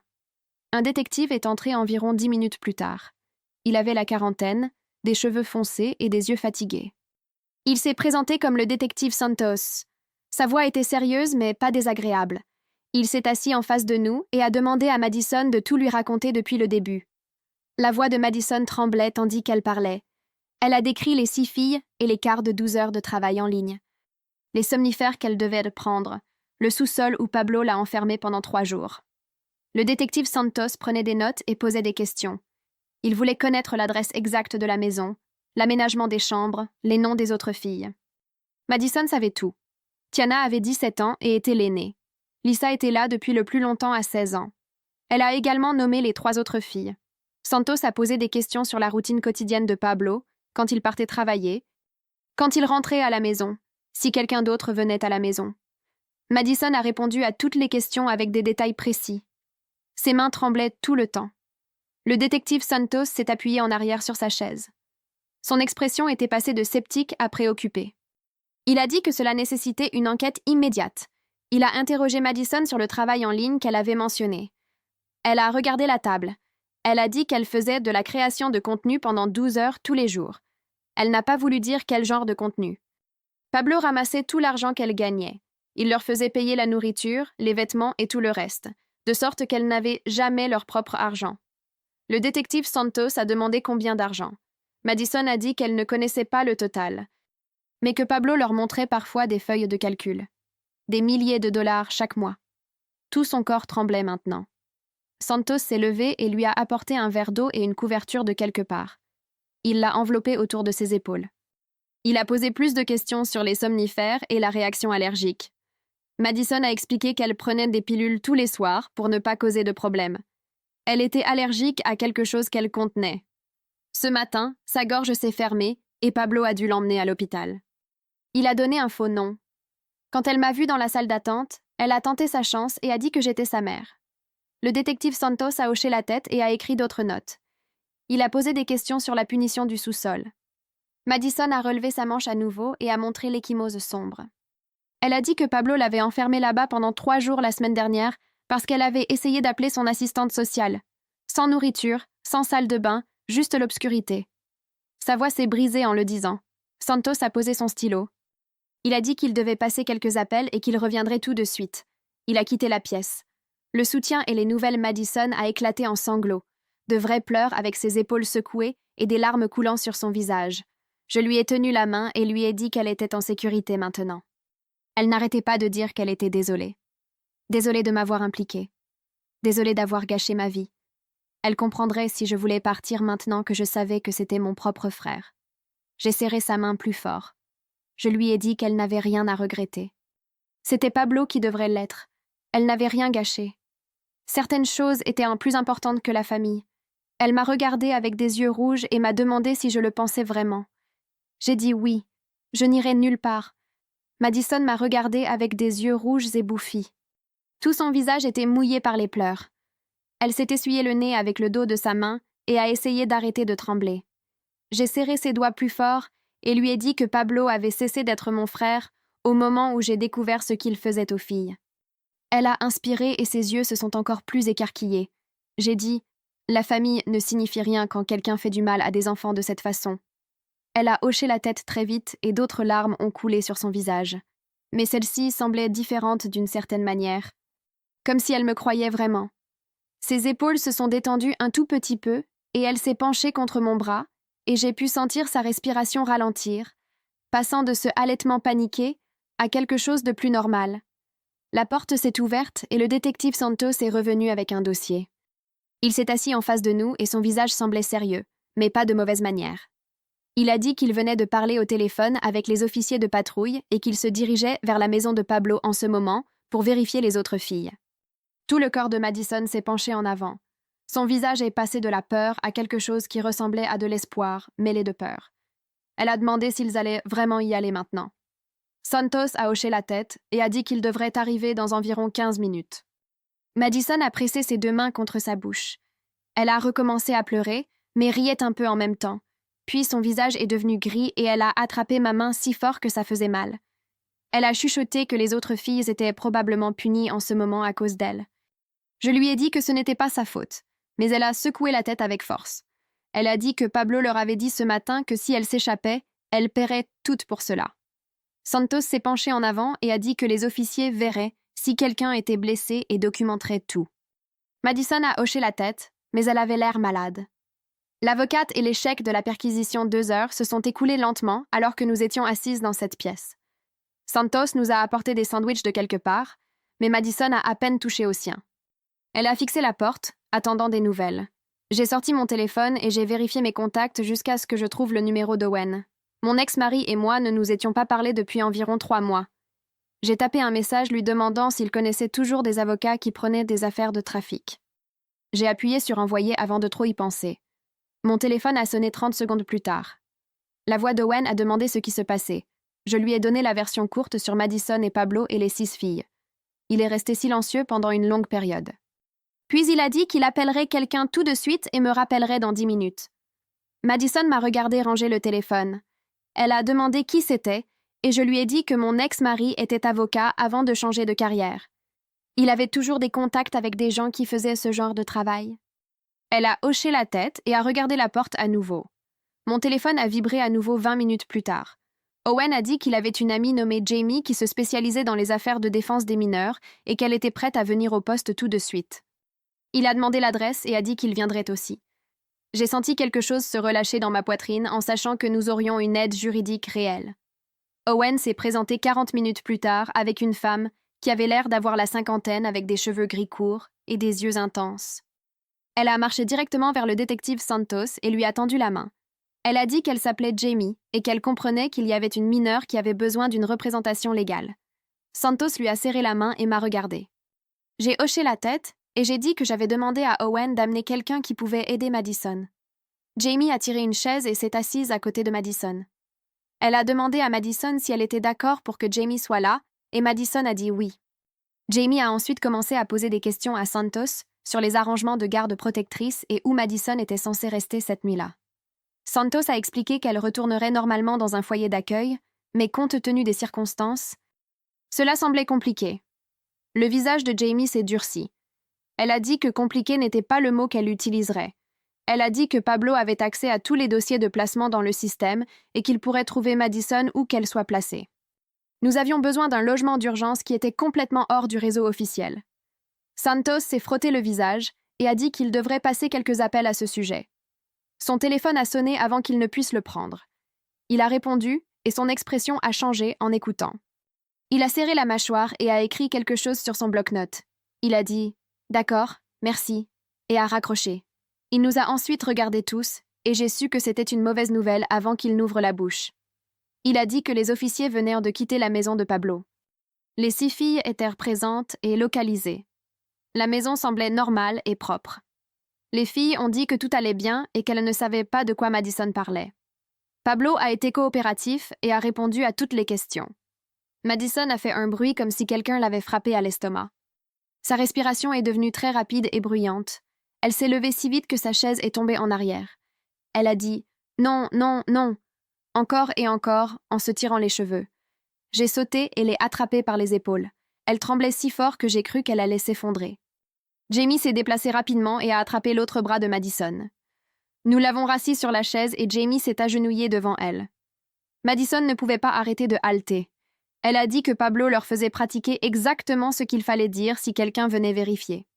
A: Un détective est entré environ 10 minutes plus tard. Il avait la quarantaine, des cheveux foncés et des yeux fatigués. Il s'est présenté comme le détective Santos. Sa voix était sérieuse mais pas désagréable. Il s'est assis en face de nous et a demandé à Madison de tout lui raconter depuis le début. La voix de Madison tremblait tandis qu'elle parlait. Elle a décrit les 6 filles et les quarts de 12 heures de travail en ligne. Les somnifères qu'elle devait prendre, le sous-sol où Pablo l'a enfermée pendant 3 jours. Le détective Santos prenait des notes et posait des questions. Il voulait connaître l'adresse exacte de la maison, l'aménagement des chambres, les noms des autres filles. Madison savait tout. Tiana avait 17 ans et était l'aînée. Lisa était là depuis le plus longtemps à 16 ans. Elle a également nommé les 3 autres filles. Santos a posé des questions sur la routine quotidienne de Pablo, quand il partait travailler, quand il rentrait à la maison, si quelqu'un d'autre venait à la maison. Madison a répondu à toutes les questions avec des détails précis. Ses mains tremblaient tout le temps. Le détective Santos s'est appuyé en arrière sur sa chaise. Son expression était passée de sceptique à préoccupée. Il a dit que cela nécessitait une enquête immédiate. Il a interrogé Madison sur le travail en ligne qu'elle avait mentionné. Elle a regardé la table. Elle a dit qu'elle faisait de la création de contenu pendant 12 heures tous les jours. Elle n'a pas voulu dire quel genre de contenu. Pablo ramassait tout l'argent qu'elle gagnait. Il leur faisait payer la nourriture, les vêtements et tout le reste, de sorte qu'elles n'avaient jamais leur propre argent. Le détective Santos a demandé combien d'argent. Madison a dit qu'elle ne connaissait pas le total, mais que Pablo leur montrait parfois des feuilles de calcul. Des milliers de dollars chaque mois. Tout son corps tremblait maintenant. Santos s'est levé et lui a apporté un verre d'eau et une couverture de quelque part. Il l'a enveloppée autour de ses épaules. Il a posé plus de questions sur les somnifères et la réaction allergique. Madison a expliqué qu'elle prenait des pilules tous les soirs pour ne pas causer de problème. Elle était allergique à quelque chose qu'elle contenait. Ce matin, sa gorge s'est fermée et Pablo a dû l'emmener à l'hôpital. Il a donné un faux nom. Quand elle m'a vue dans la salle d'attente, elle a tenté sa chance et a dit que j'étais sa mère. Le détective Santos a hoché la tête et a écrit d'autres notes. Il a posé des questions sur la punition du sous-sol. Madison a relevé sa manche à nouveau et a montré l'échymose sombre. Elle a dit que Pablo l'avait enfermée là-bas pendant 3 jours la semaine dernière parce qu'elle avait essayé d'appeler son assistante sociale. Sans nourriture, sans salle de bain, juste l'obscurité. Sa voix s'est brisée en le disant. Santos a posé son stylo. Il a dit qu'il devait passer quelques appels et qu'il reviendrait tout de suite. Il a quitté la pièce. Le soutien et les nouvelles Madison a éclaté en sanglots. de vrais pleurs avec ses épaules secouées et des larmes coulant sur son visage. Je lui ai tenu la main et lui ai dit qu'elle était en sécurité maintenant. Elle n'arrêtait pas de dire qu'elle était désolée. Désolée de m'avoir impliquée. Désolée d'avoir gâché ma vie. Elle comprendrait si je voulais partir maintenant que je savais que c'était mon propre frère. J'ai serré sa main plus fort. Je lui ai dit qu'elle n'avait rien à regretter. C'était Pablo qui devrait l'être. Elle n'avait rien gâché. Certaines choses étaient plus importantes que la famille. Elle m'a regardé avec des yeux rouges et m'a demandé si je le pensais vraiment. J'ai dit oui. Je n'irai nulle part. Madison m'a regardé avec des yeux rouges et bouffis. Tout son visage était mouillé par les pleurs. Elle s'est essuyé le nez avec le dos de sa main et a essayé d'arrêter de trembler. J'ai serré ses doigts plus fort et lui ai dit que Pablo avait cessé d'être mon frère au moment où j'ai découvert ce qu'il faisait aux filles. Elle a inspiré et ses yeux se sont encore plus écarquillés. J'ai dit « La famille ne signifie rien quand quelqu'un fait du mal à des enfants de cette façon. » Elle a hoché la tête très vite et d'autres larmes ont coulé sur son visage. Mais celle-ci semblait différente d'une certaine manière. Comme si elle me croyait vraiment. Ses épaules se sont détendues un tout petit peu et elle s'est penchée contre mon bras et j'ai pu sentir sa respiration ralentir, passant de ce halètement paniqué à quelque chose de plus normal. La porte s'est ouverte et le détective Santos est revenu avec un dossier. Il s'est assis en face de nous et son visage semblait sérieux, mais pas de mauvaise manière. Il a dit qu'il venait de parler au téléphone avec les officiers de patrouille et qu'il se dirigeait vers la maison de Pablo en ce moment pour vérifier les autres filles. Tout le corps de Madison s'est penché en avant. Son visage est passé de la peur à quelque chose qui ressemblait à de l'espoir, mêlé de peur. Elle a demandé s'ils allaient vraiment y aller maintenant. Santos a hoché la tête et a dit qu'il devrait arriver dans environ 15 minutes. Madison a pressé ses deux mains contre sa bouche. Elle a recommencé à pleurer, mais riait un peu en même temps. Puis son visage est devenu gris et elle a attrapé ma main si fort que ça faisait mal. Elle a chuchoté que les autres filles étaient probablement punies en ce moment à cause d'elle. Je lui ai dit que ce n'était pas sa faute, mais elle a secoué la tête avec force. Elle a dit que Pablo leur avait dit ce matin que si elle s'échappait, elle paierait toute pour cela. Santos s'est penché en avant et a dit que les officiers verraient si quelqu'un était blessé et documenteraient tout. Madison a hoché la tête, mais elle avait l'air malade. L'avocate et les chèques de la perquisition 2 heures se sont écoulés lentement alors que nous étions assises dans cette pièce. Santos nous a apporté des sandwichs de quelque part, mais Madison a à peine touché au sien. Elle a fixé la porte, attendant des nouvelles. J'ai sorti mon téléphone et j'ai vérifié mes contacts jusqu'à ce que je trouve le numéro d'Owen. Mon ex-mari et moi ne nous étions pas parlé depuis environ 3 mois. J'ai tapé un message lui demandant s'il connaissait toujours des avocats qui prenaient des affaires de trafic. J'ai appuyé sur envoyer avant de trop y penser. Mon téléphone a sonné 30 secondes plus tard. La voix d'Owen a demandé ce qui se passait. Je lui ai donné la version courte sur Madison et Pablo et les 6 filles. Il est resté silencieux pendant une longue période. Puis il a dit qu'il appellerait quelqu'un tout de suite et me rappellerait dans 10 minutes. Madison m'a regardé ranger le téléphone. Elle a demandé qui c'était et je lui ai dit que mon ex-mari était avocat avant de changer de carrière. Il avait toujours des contacts avec des gens qui faisaient ce genre de travail. Elle a hoché la tête et a regardé la porte à nouveau. Mon téléphone a vibré à nouveau 20 minutes plus tard. Owen a dit qu'il avait une amie nommée Jamie qui se spécialisait dans les affaires de défense des mineurs et qu'elle était prête à venir au poste tout de suite. Il a demandé l'adresse et a dit qu'il viendrait aussi. J'ai senti quelque chose se relâcher dans ma poitrine en sachant que nous aurions une aide juridique réelle. Owen s'est présenté 40 minutes plus tard avec une femme qui avait l'air d'avoir la cinquantaine avec des cheveux gris courts et des yeux intenses. Elle a marché directement vers le détective Santos et lui a tendu la main. Elle a dit qu'elle s'appelait Jamie et qu'elle comprenait qu'il y avait une mineure qui avait besoin d'une représentation légale. Santos lui a serré la main et m'a regardé. J'ai hoché la tête et j'ai dit que j'avais demandé à Owen d'amener quelqu'un qui pouvait aider Madison. Jamie a tiré une chaise et s'est assise à côté de Madison. Elle a demandé à Madison si elle était d'accord pour que Jamie soit là et Madison a dit oui. Jamie a ensuite commencé à poser des questions à Santos sur les arrangements de garde protectrice et où Madison était censée rester cette nuit-là. Santos a expliqué qu'elle retournerait normalement dans un foyer d'accueil, mais compte tenu des circonstances, cela semblait compliqué. Le visage de Jamie s'est durci. Elle a dit que compliqué n'était pas le mot qu'elle utiliserait. Elle a dit que Pablo avait accès à tous les dossiers de placement dans le système et qu'il pourrait trouver Madison où qu'elle soit placée. Nous avions besoin d'un logement d'urgence qui était complètement hors du réseau officiel. Santos s'est frotté le visage et a dit qu'il devrait passer quelques appels à ce sujet. Son téléphone a sonné avant qu'il ne puisse le prendre. Il a répondu et son expression a changé en écoutant. Il a serré la mâchoire et a écrit quelque chose sur son bloc-notes. Il a dit « D'accord, merci » et a raccroché. Il nous a ensuite regardés tous et j'ai su que c'était une mauvaise nouvelle avant qu'il n'ouvre la bouche. Il a dit que les officiers venaient de quitter la maison de Pablo. Les 6 filles étaient présentes et localisées. La maison semblait normale et propre. Les filles ont dit que tout allait bien et qu'elles ne savaient pas de quoi Madison parlait. Pablo a été coopératif et a répondu à toutes les questions. Madison a fait un bruit comme si quelqu'un l'avait frappé à l'estomac. Sa respiration est devenue très rapide et bruyante. Elle s'est levée si vite que sa chaise est tombée en arrière. Elle a dit « Non, non, non !» encore et encore, en se tirant les cheveux. J'ai sauté et l'ai attrapée par les épaules. Elle tremblait si fort que j'ai cru qu'elle allait s'effondrer. Jamie s'est déplacé rapidement et a attrapé l'autre bras de Madison. Nous l'avons rassis sur la chaise et Jamie s'est agenouillé devant elle. Madison ne pouvait pas arrêter de halter. Elle a dit que Pablo leur faisait pratiquer exactement ce qu'il fallait dire si quelqu'un venait vérifier.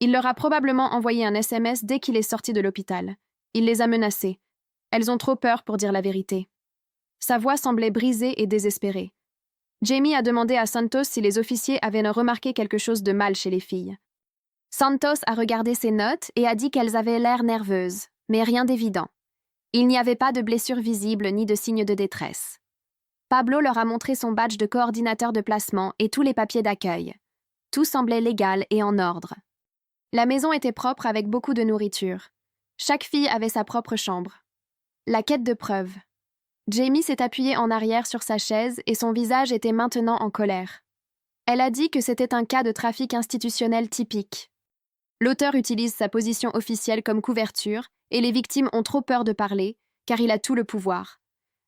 A: Il leur a probablement envoyé un SMS dès qu'il est sorti de l'hôpital. Il les a menacées. Elles ont trop peur pour dire la vérité. Sa voix semblait brisée et désespérée. Jamie a demandé à Santos si les officiers avaient remarqué quelque chose de mal chez les filles. Santos a regardé ses notes et a dit qu'elles avaient l'air nerveuses, mais rien d'évident. Il n'y avait pas de blessures visibles ni de signes de détresse. Pablo leur a montré son badge de coordinateur de placement et tous les papiers d'accueil. Tout semblait légal et en ordre. La maison était propre avec beaucoup de nourriture. Chaque fille avait sa propre chambre. La quête de preuves. Jamie s'est appuyée en arrière sur sa chaise et son visage était maintenant en colère. Elle a dit que c'était un cas de trafic institutionnel typique. L'auteur utilise sa position officielle comme couverture et les victimes ont trop peur de parler, car il a tout le pouvoir.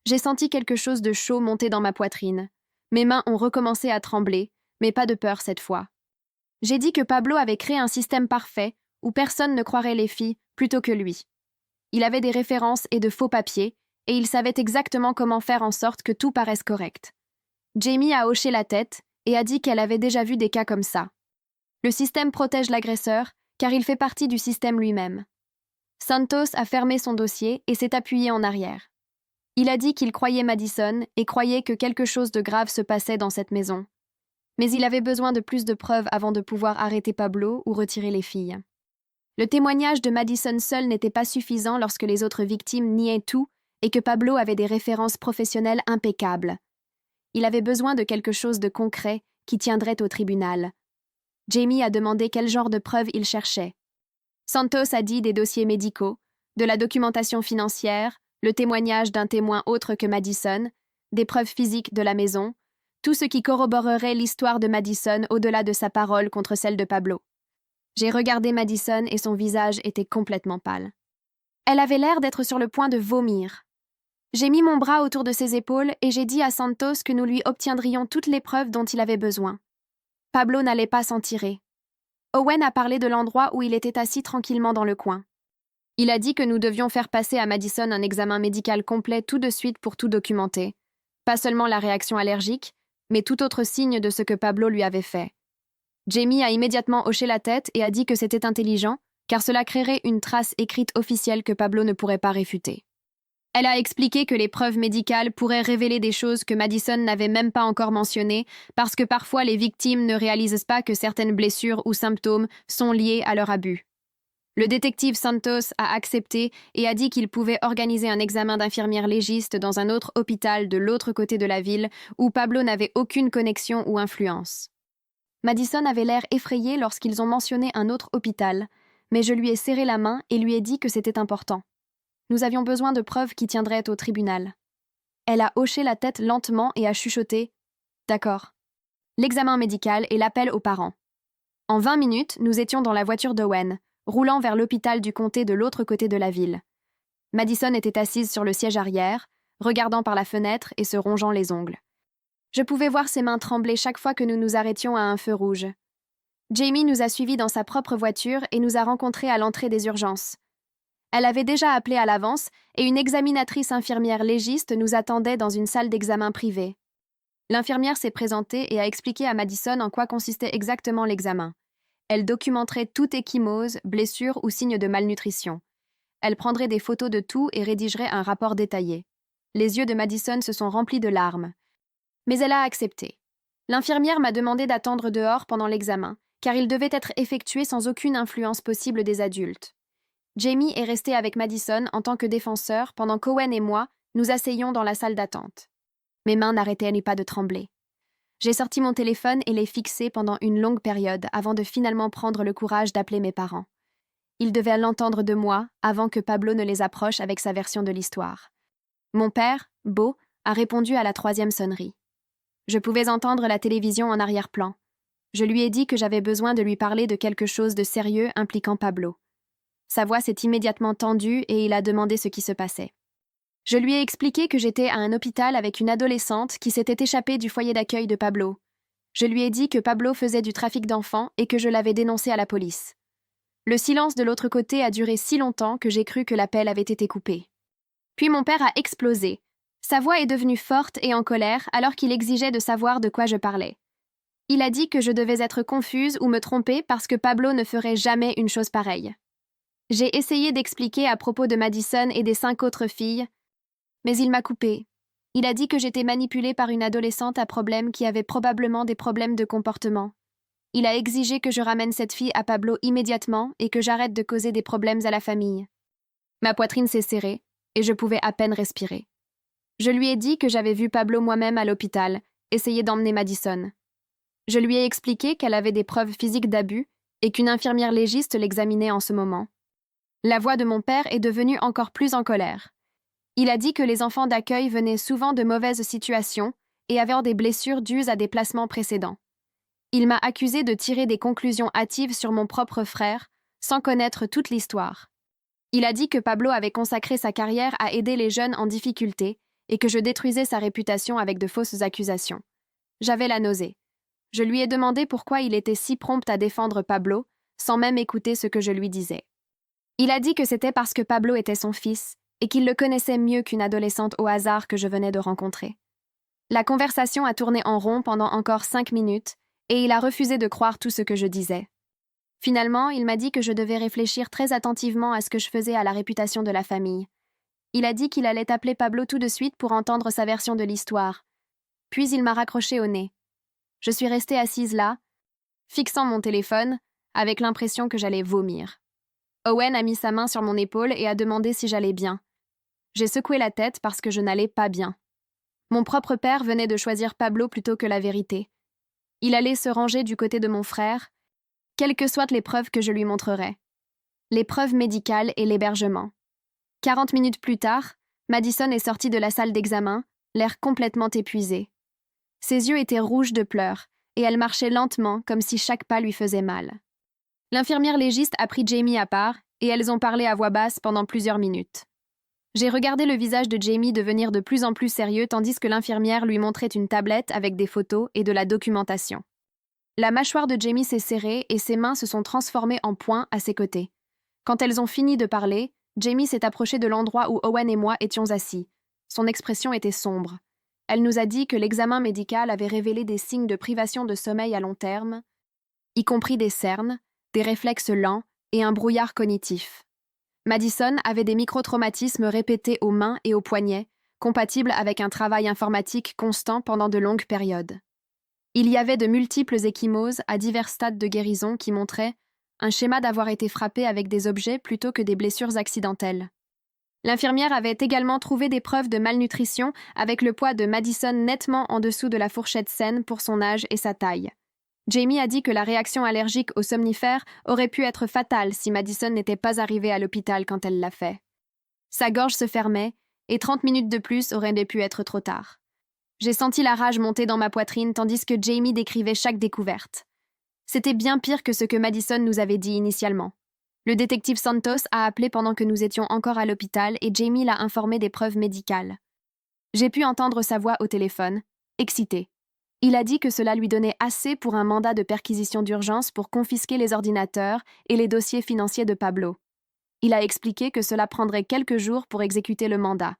A: J'ai senti quelque chose de chaud monter dans ma poitrine. Mes mains ont recommencé à trembler, mais pas de peur cette fois. J'ai dit que Pablo avait créé un système parfait où personne ne croirait les filles plutôt que lui. Il avait des références et de faux papiers, et il savait exactement comment faire en sorte que tout paraisse correct. Jamie a hoché la tête et a dit qu'elle avait déjà vu des cas comme ça. Le système protège l'agresseur, car il fait partie du système lui-même. Santos a fermé son dossier et s'est appuyé en arrière. Il a dit qu'il croyait Madison et croyait que quelque chose de grave se passait dans cette maison. Mais il avait besoin de plus de preuves avant de pouvoir arrêter Pablo ou retirer les filles. Le témoignage de Madison seul n'était pas suffisant lorsque les autres victimes niaient tout et que Pablo avait des références professionnelles impeccables. Il avait besoin de quelque chose de concret qui tiendrait au tribunal. Jamie a demandé quel genre de preuves il cherchait. Santos a dit des dossiers médicaux, de la documentation financière, le témoignage d'un témoin autre que Madison, des preuves physiques de la maison, tout ce qui corroborerait l'histoire de Madison au-delà de sa parole contre celle de Pablo. J'ai regardé Madison et son visage était complètement pâle. Elle avait l'air d'être sur le point de vomir. J'ai mis mon bras autour de ses épaules et j'ai dit à Santos que nous lui obtiendrions toutes les preuves dont il avait besoin. Pablo n'allait pas s'en tirer. Owen a parlé de l'endroit où il était assis tranquillement dans le coin. Il a dit que nous devions faire passer à Madison un examen médical complet tout de suite pour tout documenter. Pas seulement la réaction allergique, mais tout autre signe de ce que Pablo lui avait fait. Jamie a immédiatement hoché la tête et a dit que c'était intelligent, car cela créerait une trace écrite officielle que Pablo ne pourrait pas réfuter. Elle a expliqué que les preuves médicales pourraient révéler des choses que Madison n'avait même pas encore mentionnées, parce que parfois les victimes ne réalisent pas que certaines blessures ou symptômes sont liés à leur abus. Le détective Santos a accepté et a dit qu'il pouvait organiser un examen d'infirmière légiste dans un autre hôpital de l'autre côté de la ville où Pablo n'avait aucune connexion ou influence. Madison avait l'air effrayée lorsqu'ils ont mentionné un autre hôpital, mais je lui ai serré la main et lui ai dit que c'était important. Nous avions besoin de preuves qui tiendraient au tribunal. Elle a hoché la tête lentement et a chuchoté « D'accord ». L'examen médical et l'appel aux parents. En 20 minutes, nous étions dans la voiture d'Owen, roulant vers l'hôpital du comté de l'autre côté de la ville. Madison était assise sur le siège arrière, regardant par la fenêtre et se rongeant les ongles. Je pouvais voir ses mains trembler chaque fois que nous nous arrêtions à un feu rouge. Jamie nous a suivis dans sa propre voiture et nous a rencontrés à l'entrée des urgences. Elle avait déjà appelé à l'avance et une examinatrice infirmière légiste nous attendait dans une salle d'examen privée. L'infirmière s'est présentée et a expliqué à Madison en quoi consistait exactement l'examen. Elle documenterait toute échymose, blessure ou signe de malnutrition. Elle prendrait des photos de tout et rédigerait un rapport détaillé. Les yeux de Madison se sont remplis de larmes. Mais elle a accepté. L'infirmière m'a demandé d'attendre dehors pendant l'examen, car il devait être effectué sans aucune influence possible des adultes. Jamie est resté avec Madison en tant que défenseur pendant qu'Owen et moi nous asseyions dans la salle d'attente. Mes mains n'arrêtaient pas de trembler. J'ai sorti mon téléphone et l'ai fixé pendant une longue période avant de finalement prendre le courage d'appeler mes parents. Ils devaient l'entendre de moi avant que Pablo ne les approche avec sa version de l'histoire. Mon père, Beau, a répondu à la 3e sonnerie. Je pouvais entendre la télévision en arrière-plan. Je lui ai dit que j'avais besoin de lui parler de quelque chose de sérieux impliquant Pablo. Sa voix s'est immédiatement tendue et il a demandé ce qui se passait. Je lui ai expliqué que j'étais à un hôpital avec une adolescente qui s'était échappée du foyer d'accueil de Pablo. Je lui ai dit que Pablo faisait du trafic d'enfants et que je l'avais dénoncé à la police. Le silence de l'autre côté a duré si longtemps que j'ai cru que l'appel avait été coupé. Puis mon père a explosé. Sa voix est devenue forte et en colère alors qu'il exigeait de savoir de quoi je parlais. Il a dit que je devais être confuse ou me tromper parce que Pablo ne ferait jamais une chose pareille. J'ai essayé d'expliquer à propos de Madison et des 5 autres filles, mais il m'a coupé. Il a dit que j'étais manipulée par une adolescente à problème qui avait probablement des problèmes de comportement. Il a exigé que je ramène cette fille à Pablo immédiatement et que j'arrête de causer des problèmes à la famille. Ma poitrine s'est serrée et je pouvais à peine respirer. Je lui ai dit que j'avais vu Pablo moi-même à l'hôpital, essayer d'emmener Madison. Je lui ai expliqué qu'elle avait des preuves physiques d'abus et qu'une infirmière légiste l'examinait en ce moment. La voix de mon père est devenue encore plus en colère. Il a dit que les enfants d'accueil venaient souvent de mauvaises situations et avaient des blessures dues à des placements précédents. Il m'a accusé de tirer des conclusions hâtives sur mon propre frère, sans connaître toute l'histoire. Il a dit que Pablo avait consacré sa carrière à aider les jeunes en difficulté et que je détruisais sa réputation avec de fausses accusations. J'avais la nausée. Je lui ai demandé pourquoi il était si prompt à défendre Pablo, sans même écouter ce que je lui disais. Il a dit que c'était parce que Pablo était son fils et qu'il le connaissait mieux qu'une adolescente au hasard que je venais de rencontrer. La conversation a tourné en rond pendant encore 5 minutes et il a refusé de croire tout ce que je disais. Finalement, il m'a dit que je devais réfléchir très attentivement à ce que je faisais à la réputation de la famille. Il a dit qu'il allait appeler Pablo tout de suite pour entendre sa version de l'histoire. Puis il m'a raccroché au nez. Je suis restée assise là, fixant mon téléphone, avec l'impression que j'allais vomir. Owen a mis sa main sur mon épaule et a demandé si j'allais bien. J'ai secoué la tête parce que je n'allais pas bien. Mon propre père venait de choisir Pablo plutôt que la vérité. Il allait se ranger du côté de mon frère, quelles que soient les preuves que je lui montrerais. Les preuves médicales et l'hébergement. 40 minutes plus tard, Madison est sortie de la salle d'examen, l'air complètement épuisé. Ses yeux étaient rouges de pleurs, et elle marchait lentement comme si chaque pas lui faisait mal. L'infirmière légiste a pris Jamie à part, et elles ont parlé à voix basse pendant plusieurs minutes. J'ai regardé le visage de Jamie devenir de plus en plus sérieux tandis que l'infirmière lui montrait une tablette avec des photos et de la documentation. La mâchoire de Jamie s'est serrée et ses mains se sont transformées en poings à ses côtés. Quand elles ont fini de parler, Jamie s'est approchée de l'endroit où Owen et moi étions assis. Son expression était sombre. Elle nous a dit que l'examen médical avait révélé des signes de privation de sommeil à long terme, y compris des cernes, des réflexes lents et un brouillard cognitif. Madison avait des microtraumatismes répétés aux mains et aux poignets, compatibles avec un travail informatique constant pendant de longues périodes. Il y avait de multiples ecchymoses à divers stades de guérison qui montraient un schéma d'avoir été frappé avec des objets plutôt que des blessures accidentelles. L'infirmière avait également trouvé des preuves de malnutrition avec le poids de Madison nettement en dessous de la fourchette saine pour son âge et sa taille. Jamie a dit que la réaction allergique aux somnifères aurait pu être fatale si Madison n'était pas arrivée à l'hôpital quand elle l'a fait. Sa gorge se fermait et 30 minutes de plus auraient pu être trop tard. J'ai senti la rage monter dans ma poitrine tandis que Jamie décrivait chaque découverte. C'était bien pire que ce que Madison nous avait dit initialement. Le détective Santos a appelé pendant que nous étions encore à l'hôpital et Jamie l'a informé des preuves médicales. J'ai pu entendre sa voix au téléphone, excitée. Il a dit que cela lui donnait assez pour un mandat de perquisition d'urgence pour confisquer les ordinateurs et les dossiers financiers de Pablo. Il a expliqué que cela prendrait quelques jours pour exécuter le mandat,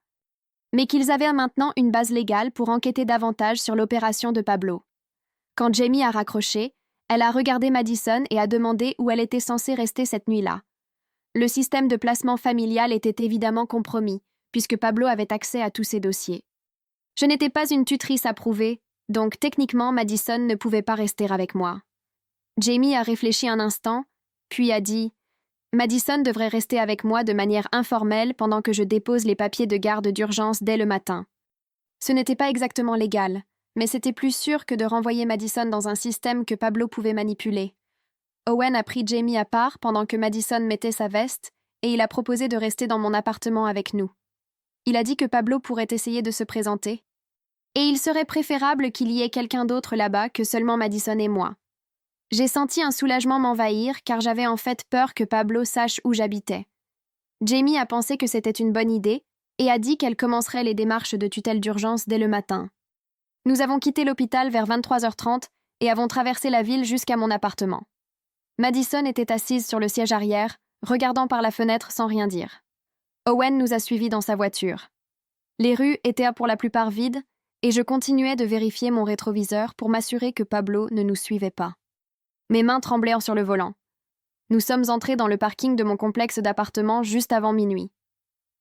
A: mais qu'ils avaient maintenant une base légale pour enquêter davantage sur l'opération de Pablo. Quand Jamie a raccroché, Elle a regardé Madison et a demandé où elle était censée rester cette nuit-là. Le système de placement familial était évidemment compromis, puisque Pablo avait accès à tous ses dossiers. Je n'étais pas une tutrice approuvée, donc techniquement Madison ne pouvait pas rester avec moi. Jamie a réfléchi un instant, puis a dit « Madison devrait rester avec moi de manière informelle pendant que je dépose les papiers de garde d'urgence dès le matin. » Ce n'était pas exactement légal, mais c'était plus sûr que de renvoyer Madison dans un système que Pablo pouvait manipuler. Owen a pris Jamie à part pendant que Madison mettait sa veste et il a proposé de rester dans mon appartement avec nous. Il a dit que Pablo pourrait essayer de se présenter. Et il serait préférable qu'il y ait quelqu'un d'autre là-bas que seulement Madison et moi. J'ai senti un soulagement m'envahir car j'avais en fait peur que Pablo sache où j'habitais. Jamie a pensé que c'était une bonne idée et a dit qu'elle commencerait les démarches de tutelle d'urgence dès le matin. Nous avons quitté l'hôpital vers 23h30 et avons traversé la ville jusqu'à mon appartement. Madison était assise sur le siège arrière, regardant par la fenêtre sans rien dire. Owen nous a suivis dans sa voiture. Les rues étaient pour la plupart vides et je continuais de vérifier mon rétroviseur pour m'assurer que Pablo ne nous suivait pas. Mes mains tremblaient sur le volant. Nous sommes entrés dans le parking de mon complexe d'appartements juste avant minuit.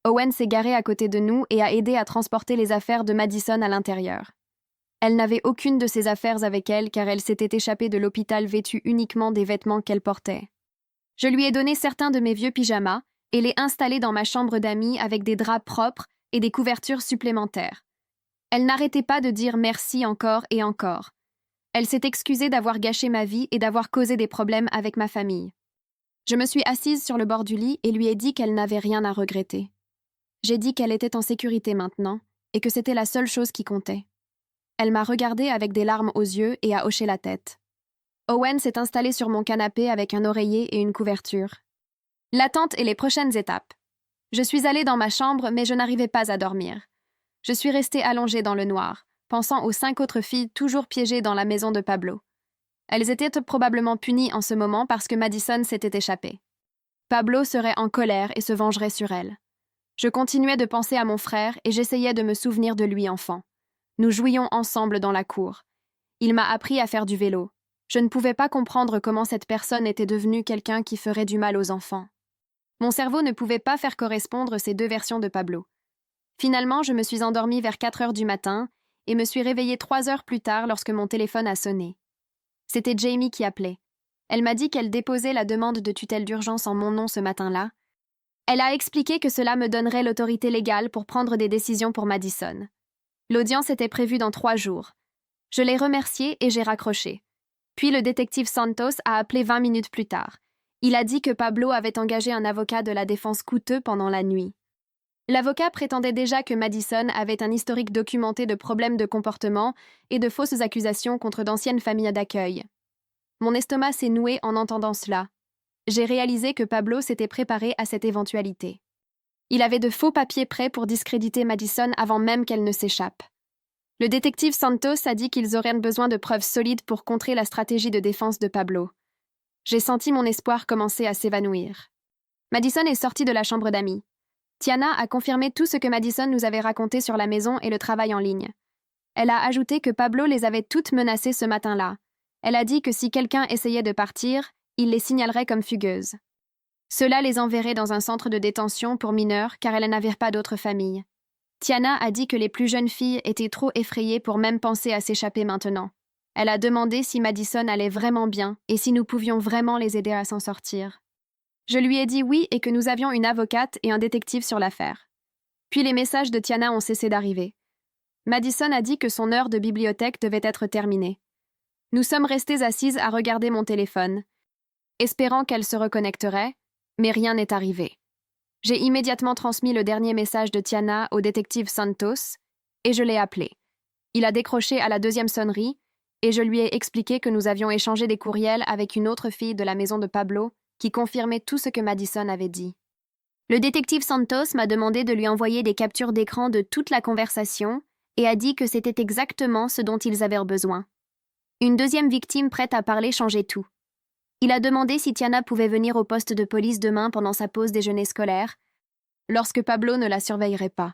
A: Owen s'est garé à côté de nous et a aidé à transporter les affaires de Madison à l'intérieur. Elle n'avait aucune de ses affaires avec elle car elle s'était échappée de l'hôpital vêtue uniquement des vêtements qu'elle portait. Je lui ai donné certains de mes vieux pyjamas et l'ai installée dans ma chambre d'amis avec des draps propres et des couvertures supplémentaires. Elle n'arrêtait pas de dire merci encore et encore. Elle s'est excusée d'avoir gâché ma vie et d'avoir causé des problèmes avec ma famille. Je me suis assise sur le bord du lit et lui ai dit qu'elle n'avait rien à regretter. J'ai dit qu'elle était en sécurité maintenant et que c'était la seule chose qui comptait. Elle m'a regardée avec des larmes aux yeux et a hoché la tête. Owen s'est installé sur mon canapé avec un oreiller et une couverture. L'attente et les prochaines étapes. Je suis allée dans ma chambre, mais je n'arrivais pas à dormir. Je suis restée allongée dans le noir, pensant aux 5 autres filles toujours piégées dans la maison de Pablo. Elles étaient probablement punies en ce moment parce que Madison s'était échappée. Pablo serait en colère et se vengerait sur elle. Je continuais de penser à mon frère et j'essayais de me souvenir de lui enfant. Nous jouions ensemble dans la cour. Il m'a appris à faire du vélo. Je ne pouvais pas comprendre comment cette personne était devenue quelqu'un qui ferait du mal aux enfants. Mon cerveau ne pouvait pas faire correspondre ces deux versions de Pablo. Finalement, je me suis endormie vers 4 heures du matin et me suis réveillée 3 heures plus tard lorsque mon téléphone a sonné. C'était Jamie qui appelait. Elle m'a dit qu'elle déposait la demande de tutelle d'urgence en mon nom ce matin-là. Elle a expliqué que cela me donnerait l'autorité légale pour prendre des décisions pour Madison. L'audience était prévue dans 3 jours. Je l'ai remerciée et j'ai raccroché. Puis le détective Santos a appelé 20 minutes plus tard. Il a dit que Pablo avait engagé un avocat de la défense coûteux pendant la nuit. L'avocat prétendait déjà que Madison avait un historique documenté de problèmes de comportement et de fausses accusations contre d'anciennes familles d'accueil. Mon estomac s'est noué en entendant cela. J'ai réalisé que Pablo s'était préparé à cette éventualité. Il avait de faux papiers prêts pour discréditer Madison avant même qu'elle ne s'échappe. Le détective Santos a dit qu'ils auraient besoin de preuves solides pour contrer la stratégie de défense de Pablo. J'ai senti mon espoir commencer à s'évanouir. Madison est sortie de la chambre d'amis. Tiana a confirmé tout ce que Madison nous avait raconté sur la maison et le travail en ligne. Elle a ajouté que Pablo les avait toutes menacées ce matin-là. Elle a dit que si quelqu'un essayait de partir, il les signalerait comme fugueuses. Cela les enverrait dans un centre de détention pour mineurs car elles n'avaient pas d'autre famille. Tiana a dit que les plus jeunes filles étaient trop effrayées pour même penser à s'échapper maintenant. Elle a demandé si Madison allait vraiment bien et si nous pouvions vraiment les aider à s'en sortir. Je lui ai dit oui et que nous avions une avocate et un détective sur l'affaire. Puis les messages de Tiana ont cessé d'arriver. Madison a dit que son heure de bibliothèque devait être terminée. Nous sommes restés assises à regarder mon téléphone, espérant qu'elle se reconnecterait, mais rien n'est arrivé. J'ai immédiatement transmis le dernier message de Tiana au détective Santos et je l'ai appelé. Il a décroché à la 2e sonnerie et je lui ai expliqué que nous avions échangé des courriels avec une autre fille de la maison de Pablo qui confirmait tout ce que Madison avait dit. Le détective Santos m'a demandé de lui envoyer des captures d'écran de toute la conversation et a dit que c'était exactement ce dont ils avaient besoin. Une deuxième victime prête à parler changeait tout. Il a demandé si Tiana pouvait venir au poste de police demain pendant sa pause déjeuner scolaire, lorsque Pablo ne la surveillerait pas.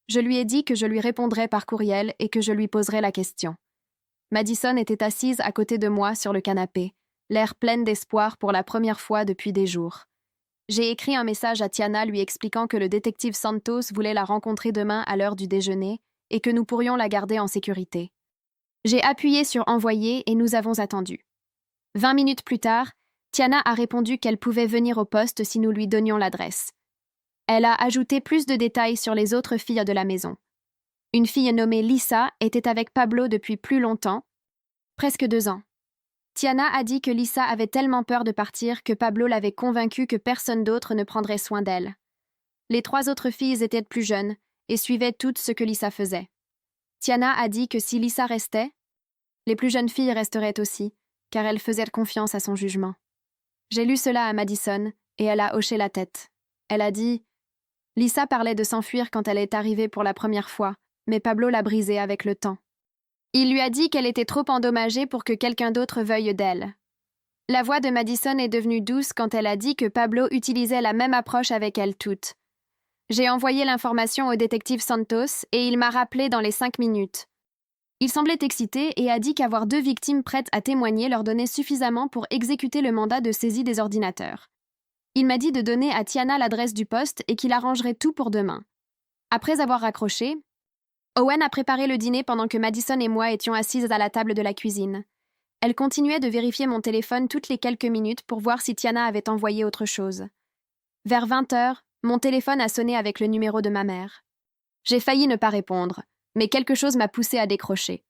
A: Je lui ai dit que je lui répondrais par courriel et que je lui poserais la question. Madison était assise à côté de moi sur le canapé, l'air pleine d'espoir pour la première fois depuis des jours. J'ai écrit un message à Tiana lui expliquant que le détective Santos voulait la rencontrer demain à l'heure du déjeuner et que nous pourrions la garder en sécurité. J'ai appuyé sur envoyer et nous avons attendu. 20 minutes plus tard, Tiana a répondu qu'elle pouvait venir au poste si nous lui donnions l'adresse. Elle a ajouté plus de détails sur les autres filles de la maison. Une fille nommée Lisa était avec Pablo depuis plus longtemps, presque 2 ans. Tiana a dit que Lisa avait tellement peur de partir que Pablo l'avait convaincue que personne d'autre ne prendrait soin d'elle. Les 3 autres filles étaient plus jeunes et suivaient toutes ce que Lisa faisait. Tiana a dit que si Lisa restait, les plus jeunes filles resteraient aussi, car elle faisait confiance à son jugement. J'ai lu cela à Madison et elle a hoché la tête. Elle a dit « Lisa parlait de s'enfuir quand elle est arrivée pour la première fois, mais Pablo l'a brisée avec le temps. Il lui a dit qu'elle était trop endommagée pour que quelqu'un d'autre veuille d'elle. » La voix de Madison est devenue douce quand elle a dit que Pablo utilisait la même approche avec elles toutes. J'ai envoyé l'information au détective Santos et il m'a rappelé dans les 5 minutes. Il semblait excité et a dit qu'avoir 2 victimes prêtes à témoigner leur donnait suffisamment pour exécuter le mandat de saisie des ordinateurs. Il m'a dit de donner à Tiana l'adresse du poste et qu'il arrangerait tout pour demain. Après avoir raccroché, Owen a préparé le dîner pendant que Madison et moi étions assises à la table de la cuisine. Elle continuait de vérifier mon téléphone toutes les quelques minutes pour voir si Tiana avait envoyé autre chose. Vers 20 heures, mon téléphone a sonné avec le numéro de ma mère. J'ai failli ne pas répondre, mais quelque chose m'a poussée à décrocher.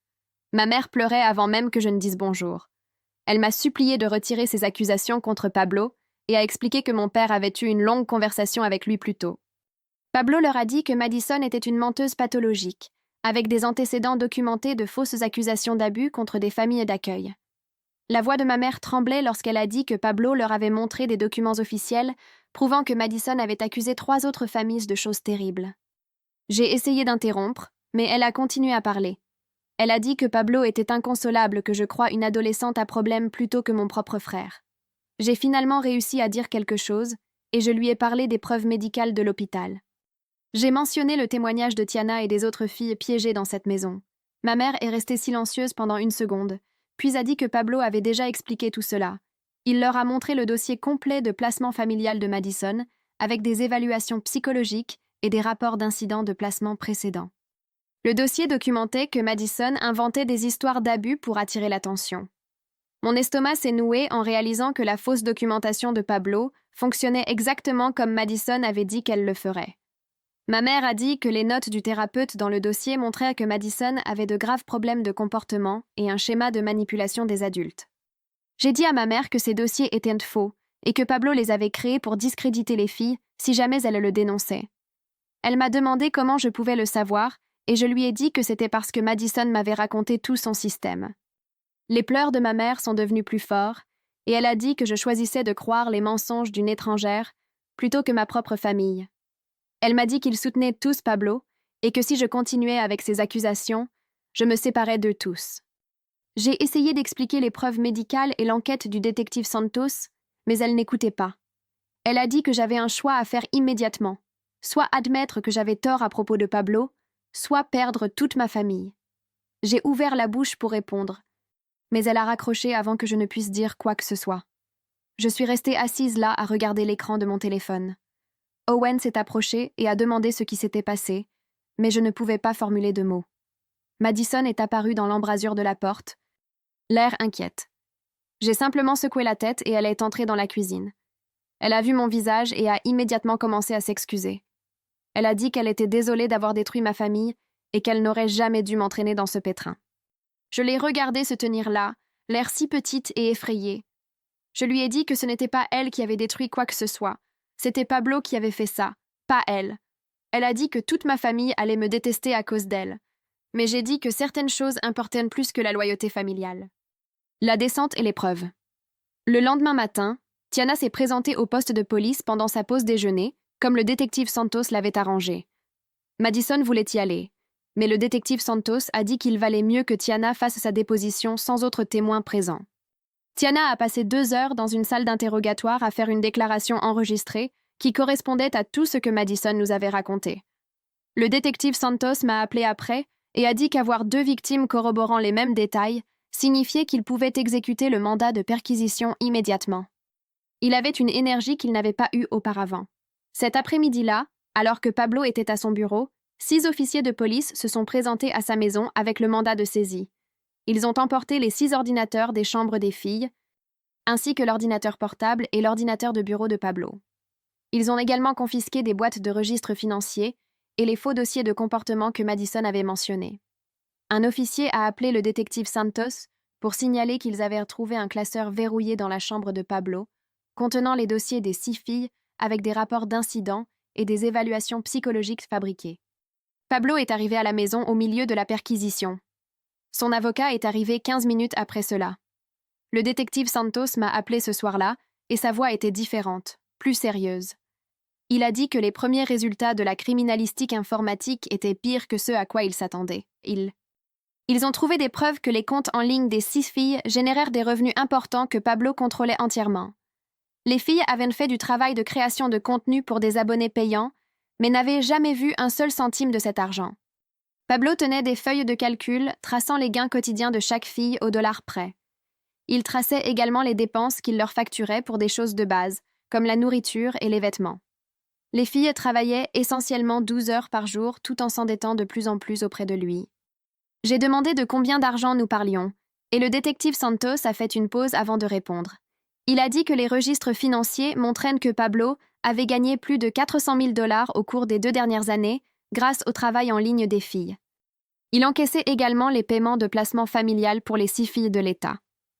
A: Ma mère pleurait avant même que je ne dise bonjour. Elle m'a supplié de retirer ses accusations contre Pablo et a expliqué que mon père avait eu une longue conversation avec lui plus tôt. Pablo leur a dit que Madison était une menteuse pathologique, avec des antécédents documentés de fausses accusations d'abus contre des familles d'accueil. La voix de ma mère tremblait lorsqu'elle a dit que Pablo leur avait montré des documents officiels prouvant que Madison avait accusé 3 autres familles de choses terribles. J'ai essayé d'interrompre, mais elle a continué à parler. Elle a dit que Pablo était inconsolable, que je crois une adolescente à problème plutôt que mon propre frère. J'ai finalement réussi à dire quelque chose, et je lui ai parlé des preuves médicales de l'hôpital. J'ai mentionné le témoignage de Tiana et des autres filles piégées dans cette maison. Ma mère est restée silencieuse pendant 1 seconde, puis a dit que Pablo avait déjà expliqué tout cela. Il leur a montré le dossier complet de placement familial de Madison, avec des évaluations psychologiques et des rapports d'incidents de placement précédents. Le dossier documentait que Madison inventait des histoires d'abus pour attirer l'attention. Mon estomac s'est noué en réalisant que la fausse documentation de Pablo fonctionnait exactement comme Madison avait dit qu'elle le ferait. Ma mère a dit que les notes du thérapeute dans le dossier montraient que Madison avait de graves problèmes de comportement et un schéma de manipulation des adultes. J'ai dit à ma mère que ces dossiers étaient faux et que Pablo les avait créés pour discréditer les filles si jamais elles le dénonçaient. Elle m'a demandé comment je pouvais le savoir et je lui ai dit que c'était parce que Madison m'avait raconté tout son système. Les pleurs de ma mère sont devenus plus forts et elle a dit que je choisissais de croire les mensonges d'une étrangère plutôt que ma propre famille. Elle m'a dit qu'ils soutenaient tous Pablo et que si je continuais avec ces accusations, je me séparais d'eux tous. J'ai essayé d'expliquer les preuves médicales et l'enquête du détective Santos, mais elle n'écoutait pas. Elle a dit que j'avais un choix à faire immédiatement, soit admettre que j'avais tort à propos de Pablo, soit perdre toute ma famille. J'ai ouvert la bouche pour répondre, mais elle a raccroché avant que je ne puisse dire quoi que ce soit. Je suis restée assise là à regarder l'écran de mon téléphone. Owen s'est approché et a demandé ce qui s'était passé, mais je ne pouvais pas formuler de mots. Madison est apparue dans l'embrasure de la porte, l'air inquiète. J'ai simplement secoué la tête et elle est entrée dans la cuisine. Elle a vu mon visage et a immédiatement commencé à s'excuser. Elle a dit qu'elle était désolée d'avoir détruit ma famille et qu'elle n'aurait jamais dû m'entraîner dans ce pétrin. Je l'ai regardée se tenir là, l'air si petite et effrayée. Je lui ai dit que ce n'était pas elle qui avait détruit quoi que ce soit. C'était Pablo qui avait fait ça, pas elle. Elle a dit que toute ma famille allait me détester à cause d'elle. Mais j'ai dit que certaines choses importaient plus que la loyauté familiale. La descente et l'épreuve. Le lendemain matin, Tiana s'est présentée au poste de police pendant sa pause déjeuner, comme le détective Santos l'avait arrangé. Madison voulait y aller, mais le détective Santos a dit qu'il valait mieux que Tiana fasse sa déposition sans autre témoin présent. Tiana a passé 2 heures dans une salle d'interrogatoire à faire une déclaration enregistrée qui correspondait à tout ce que Madison nous avait raconté. Le détective Santos m'a appelé après et a dit qu'avoir 2 victimes corroborant les mêmes détails signifiait qu'il pouvait exécuter le mandat de perquisition immédiatement. Il avait une énergie qu'il n'avait pas eue auparavant. Cet après-midi-là, alors que Pablo était à son bureau, 6 officiers de police se sont présentés à sa maison avec le mandat de saisie. Ils ont emporté les 6 ordinateurs des chambres des filles, ainsi que l'ordinateur portable et l'ordinateur de bureau de Pablo. Ils ont également confisqué des boîtes de registres financiers et les faux dossiers de comportement que Madison avait mentionnés. Un officier a appelé le détective Santos pour signaler qu'ils avaient retrouvé un classeur verrouillé dans la chambre de Pablo, contenant les dossiers des 6 filles avec des rapports d'incidents et des évaluations psychologiques fabriquées. Pablo est arrivé à la maison au milieu de la perquisition. Son avocat est arrivé 15 minutes après cela. Le détective Santos m'a appelé ce soir-là et sa voix était différente, plus sérieuse. Il a dit que les premiers résultats de la criminalistique informatique étaient pires que ceux à quoi il s'attendait. Ils ont trouvé des preuves que les comptes en ligne des 6 filles générèrent des revenus importants que Pablo contrôlait entièrement. Les filles avaient fait du travail de création de contenu pour des abonnés payants, mais n'avaient jamais vu un seul centime de cet argent. Pablo tenait des feuilles de calcul traçant les gains quotidiens de chaque fille au dollar près. Il traçait également les dépenses qu'il leur facturait pour des choses de base, comme la nourriture et les vêtements. Les filles travaillaient essentiellement 12 heures par jour tout en s'endettant de plus en plus auprès de lui. J'ai demandé de combien d'argent nous parlions, et le détective Santos a fait une pause avant de répondre. Il a dit que les registres financiers montraient que Pablo avait gagné plus de 400 000 $ au cours des 2 dernières années grâce au travail en ligne des filles. Il encaissait également les paiements de placement familial pour les 6 filles de l'État.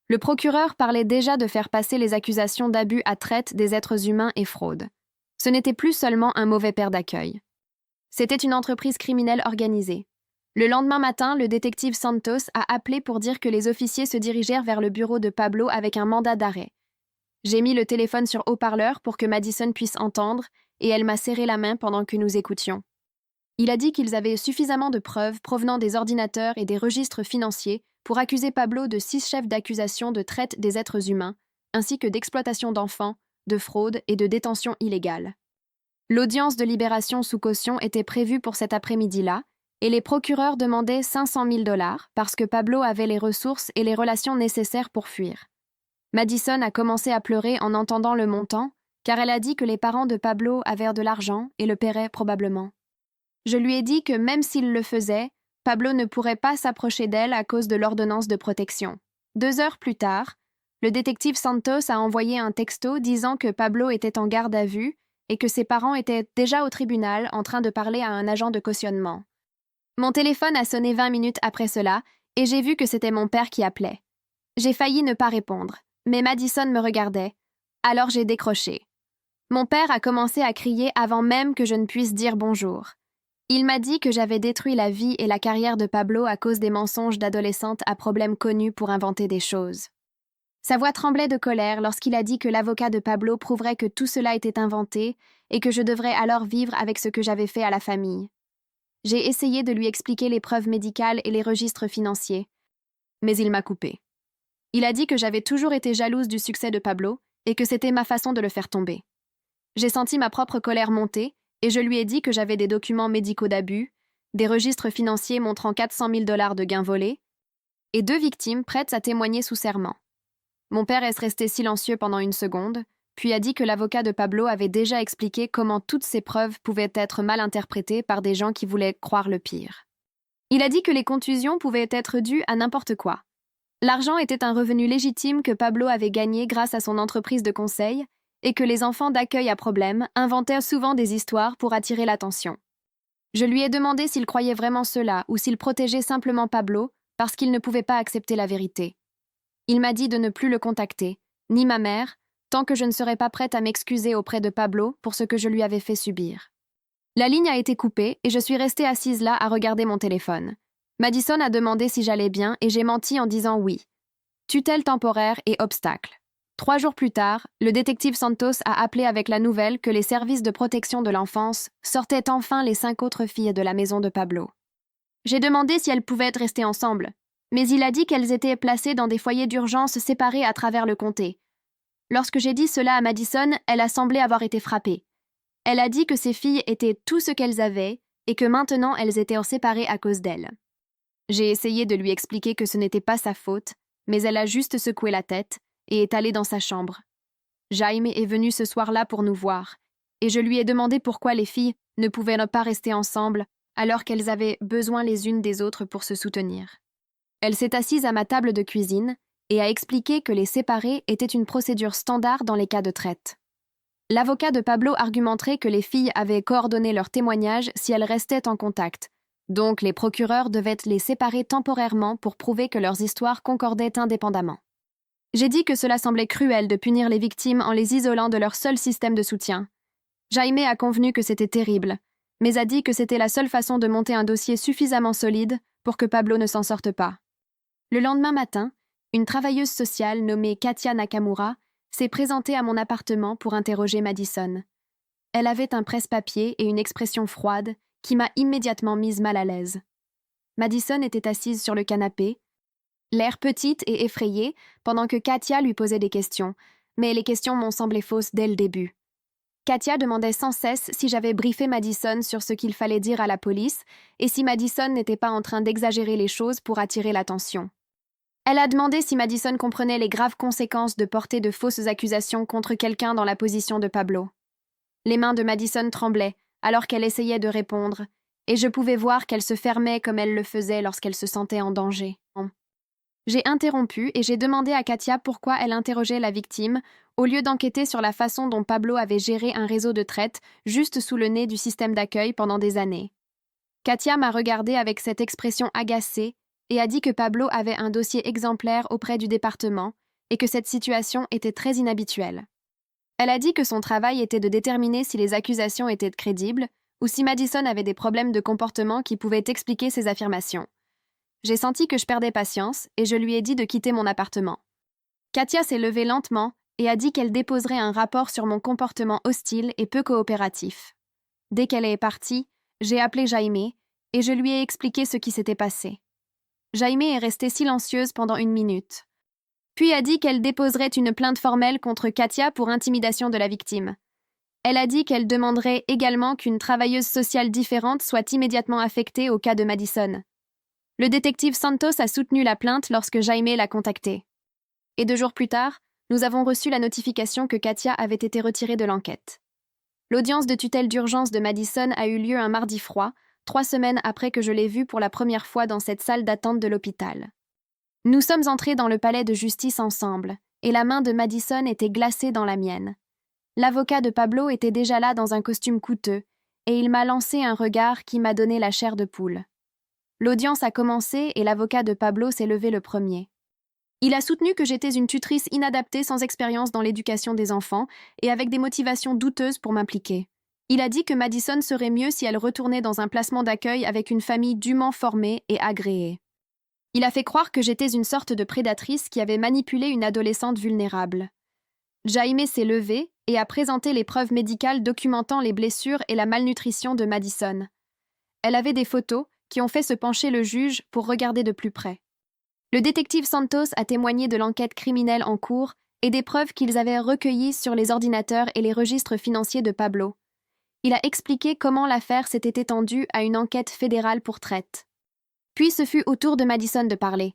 A: Le procureur parlait déjà de faire passer les accusations d'abus à traite des êtres humains et fraude. Ce n'était plus seulement un mauvais père d'accueil. C'était une entreprise criminelle organisée. Le lendemain matin, le détective Santos a appelé pour dire que les officiers se dirigèrent vers le bureau de Pablo avec un mandat d'arrêt. J'ai mis le téléphone sur haut-parleur pour que Madison puisse entendre et elle m'a serré la main pendant que nous écoutions. Il a dit qu'ils avaient suffisamment de preuves provenant des ordinateurs et des registres financiers pour accuser Pablo de 6 chefs d'accusation de traite des êtres humains, ainsi que d'exploitation d'enfants, de fraude et de détention illégale. L'audience de libération sous caution était prévue pour cet après-midi-là, et les procureurs demandaient 500 000 $ parce que Pablo avait les ressources et les relations nécessaires pour fuir. Madison a commencé à pleurer en entendant le montant, car elle a dit que les parents de Pablo avaient de l'argent et le paieraient probablement. Je lui ai dit que même s'il le faisait, Pablo ne pourrait pas s'approcher d'elle à cause de l'ordonnance de protection. 2 heures plus tard, le détective Santos a envoyé un texto disant que Pablo était en garde à vue et que ses parents étaient déjà au tribunal en train de parler à un agent de cautionnement. Mon téléphone a sonné 20 minutes après cela et j'ai vu que c'était mon père qui appelait. J'ai failli ne pas répondre, mais Madison me regardait, alors j'ai décroché. Mon père a commencé à crier avant même que je ne puisse dire bonjour. Il m'a dit que j'avais détruit la vie et la carrière de Pablo à cause des mensonges d'adolescente à problème connus pour inventer des choses. Sa voix tremblait de colère lorsqu'il a dit que l'avocat de Pablo prouverait que tout cela était inventé et que je devrais alors vivre avec ce que j'avais fait à la famille. J'ai essayé de lui expliquer les preuves médicales et les registres financiers, mais il m'a coupé. Il a dit que j'avais toujours été jalouse du succès de Pablo et que c'était ma façon de le faire tomber. J'ai senti ma propre colère monter et je lui ai dit que j'avais des documents médicaux d'abus, des registres financiers montrant 400 000 $ de gains volés et 2 victimes prêtes à témoigner sous serment. Mon père est resté silencieux pendant une seconde, puis a dit que l'avocat de Pablo avait déjà expliqué comment toutes ces preuves pouvaient être mal interprétées par des gens qui voulaient croire le pire. Il a dit que les contusions pouvaient être dues à n'importe quoi. L'argent était un revenu légitime que Pablo avait gagné grâce à son entreprise de conseil et que les enfants d'accueil à problème inventaient souvent des histoires pour attirer l'attention. Je lui ai demandé s'il croyait vraiment cela ou s'il protégeait simplement Pablo parce qu'il ne pouvait pas accepter la vérité. Il m'a dit de ne plus le contacter, ni ma mère, tant que je ne serais pas prête à m'excuser auprès de Pablo pour ce que je lui avais fait subir. La ligne a été coupée et je suis restée assise là à regarder mon téléphone. Madison a demandé si j'allais bien et j'ai menti en disant oui. Tutelle temporaire et obstacle. 3 jours plus tard, le détective Santos a appelé avec la nouvelle que les services de protection de l'enfance sortaient enfin les 5 autres filles de la maison de Pablo. J'ai demandé si elles pouvaient rester ensemble, mais il a dit qu'elles étaient placées dans des foyers d'urgence séparés à travers le comté. Lorsque j'ai dit cela à Madison, elle a semblé avoir été frappée. Elle a dit que ces filles étaient tout ce qu'elles avaient et que maintenant elles étaient séparées à cause d'elle. J'ai essayé de lui expliquer que ce n'était pas sa faute, mais elle a juste secoué la tête et est allée dans sa chambre. Jaime est venu ce soir-là pour nous voir, et je lui ai demandé pourquoi les filles ne pouvaient pas rester ensemble alors qu'elles avaient besoin les unes des autres pour se soutenir. Elle s'est assise à ma table de cuisine et a expliqué que les séparer était une procédure standard dans les cas de traite. L'avocat de Pablo argumenterait que les filles avaient coordonné leurs témoignages si elles restaient en contact, donc les procureurs devaient les séparer temporairement pour prouver que leurs histoires concordaient indépendamment. J'ai dit que cela semblait cruel de punir les victimes en les isolant de leur seul système de soutien. Jaime a convenu que c'était terrible, mais a dit que c'était la seule façon de monter un dossier suffisamment solide pour que Pablo ne s'en sorte pas. Le lendemain matin, une travailleuse sociale nommée Katia Nakamura s'est présentée à mon appartement pour interroger Madison. Elle avait un presse-papier et une expression froide qui m'a immédiatement mise mal à l'aise. Madison était assise sur le canapé, l'air petite et effrayée, pendant que Katia lui posait des questions, mais les questions m'ont semblé fausses dès le début. Katia demandait sans cesse si j'avais briefé Madison sur ce qu'il fallait dire à la police et si Madison n'était pas en train d'exagérer les choses pour attirer l'attention. Elle a demandé si Madison comprenait les graves conséquences de porter de fausses accusations contre quelqu'un dans la position de Pablo. Les mains de Madison tremblaient alors qu'elle essayait de répondre, et je pouvais voir qu'elle se fermait comme elle le faisait lorsqu'elle se sentait en danger. J'ai interrompu et j'ai demandé à Katia pourquoi elle interrogeait la victime au lieu d'enquêter sur la façon dont Pablo avait géré un réseau de traite juste sous le nez du système d'accueil pendant des années. Katia m'a regardée avec cette expression agacée et a dit que Pablo avait un dossier exemplaire auprès du département et que cette situation était très inhabituelle. Elle a dit que son travail était de déterminer si les accusations étaient crédibles ou si Madison avait des problèmes de comportement qui pouvaient expliquer ses affirmations. J'ai senti que je perdais patience et je lui ai dit de quitter mon appartement. Katia s'est levée lentement et a dit qu'elle déposerait un rapport sur mon comportement hostile et peu coopératif. Dès qu'elle est partie, j'ai appelé Jaime et je lui ai expliqué ce qui s'était passé. Jaime est restée silencieuse pendant 1 minute. Puis a dit qu'elle déposerait une plainte formelle contre Katia pour intimidation de la victime. Elle a dit qu'elle demanderait également qu'une travailleuse sociale différente soit immédiatement affectée au cas de Madison. Le détective Santos a soutenu la plainte lorsque Jaime l'a contacté. Et 2 jours plus tard, nous avons reçu la notification que Katia avait été retirée de l'enquête. L'audience de tutelle d'urgence de Madison a eu lieu un mardi froid, 3 semaines après que je l'ai vue pour la première fois dans cette salle d'attente de l'hôpital. Nous sommes entrés dans le palais de justice ensemble, et la main de Madison était glacée dans la mienne. L'avocat de Pablo était déjà là dans un costume coûteux, et il m'a lancé un regard qui m'a donné la chair de poule. L'audience a commencé et l'avocat de Pablo s'est levé le premier. Il a soutenu que j'étais une tutrice inadaptée sans expérience dans l'éducation des enfants et avec des motivations douteuses pour m'impliquer. Il a dit que Madison serait mieux si elle retournait dans un placement d'accueil avec une famille dûment formée et agréée. Il a fait croire que j'étais une sorte de prédatrice qui avait manipulé une adolescente vulnérable. Jaime s'est levé et a présenté les preuves médicales documentant les blessures et la malnutrition de Madison. Elle avait des photos qui ont fait se pencher le juge pour regarder de plus près. Le détective Santos a témoigné de l'enquête criminelle en cours et des preuves qu'ils avaient recueillies sur les ordinateurs et les registres financiers de Pablo. Il a expliqué comment l'affaire s'était étendue à une enquête fédérale pour traite. Puis ce fut au tour de Madison de parler.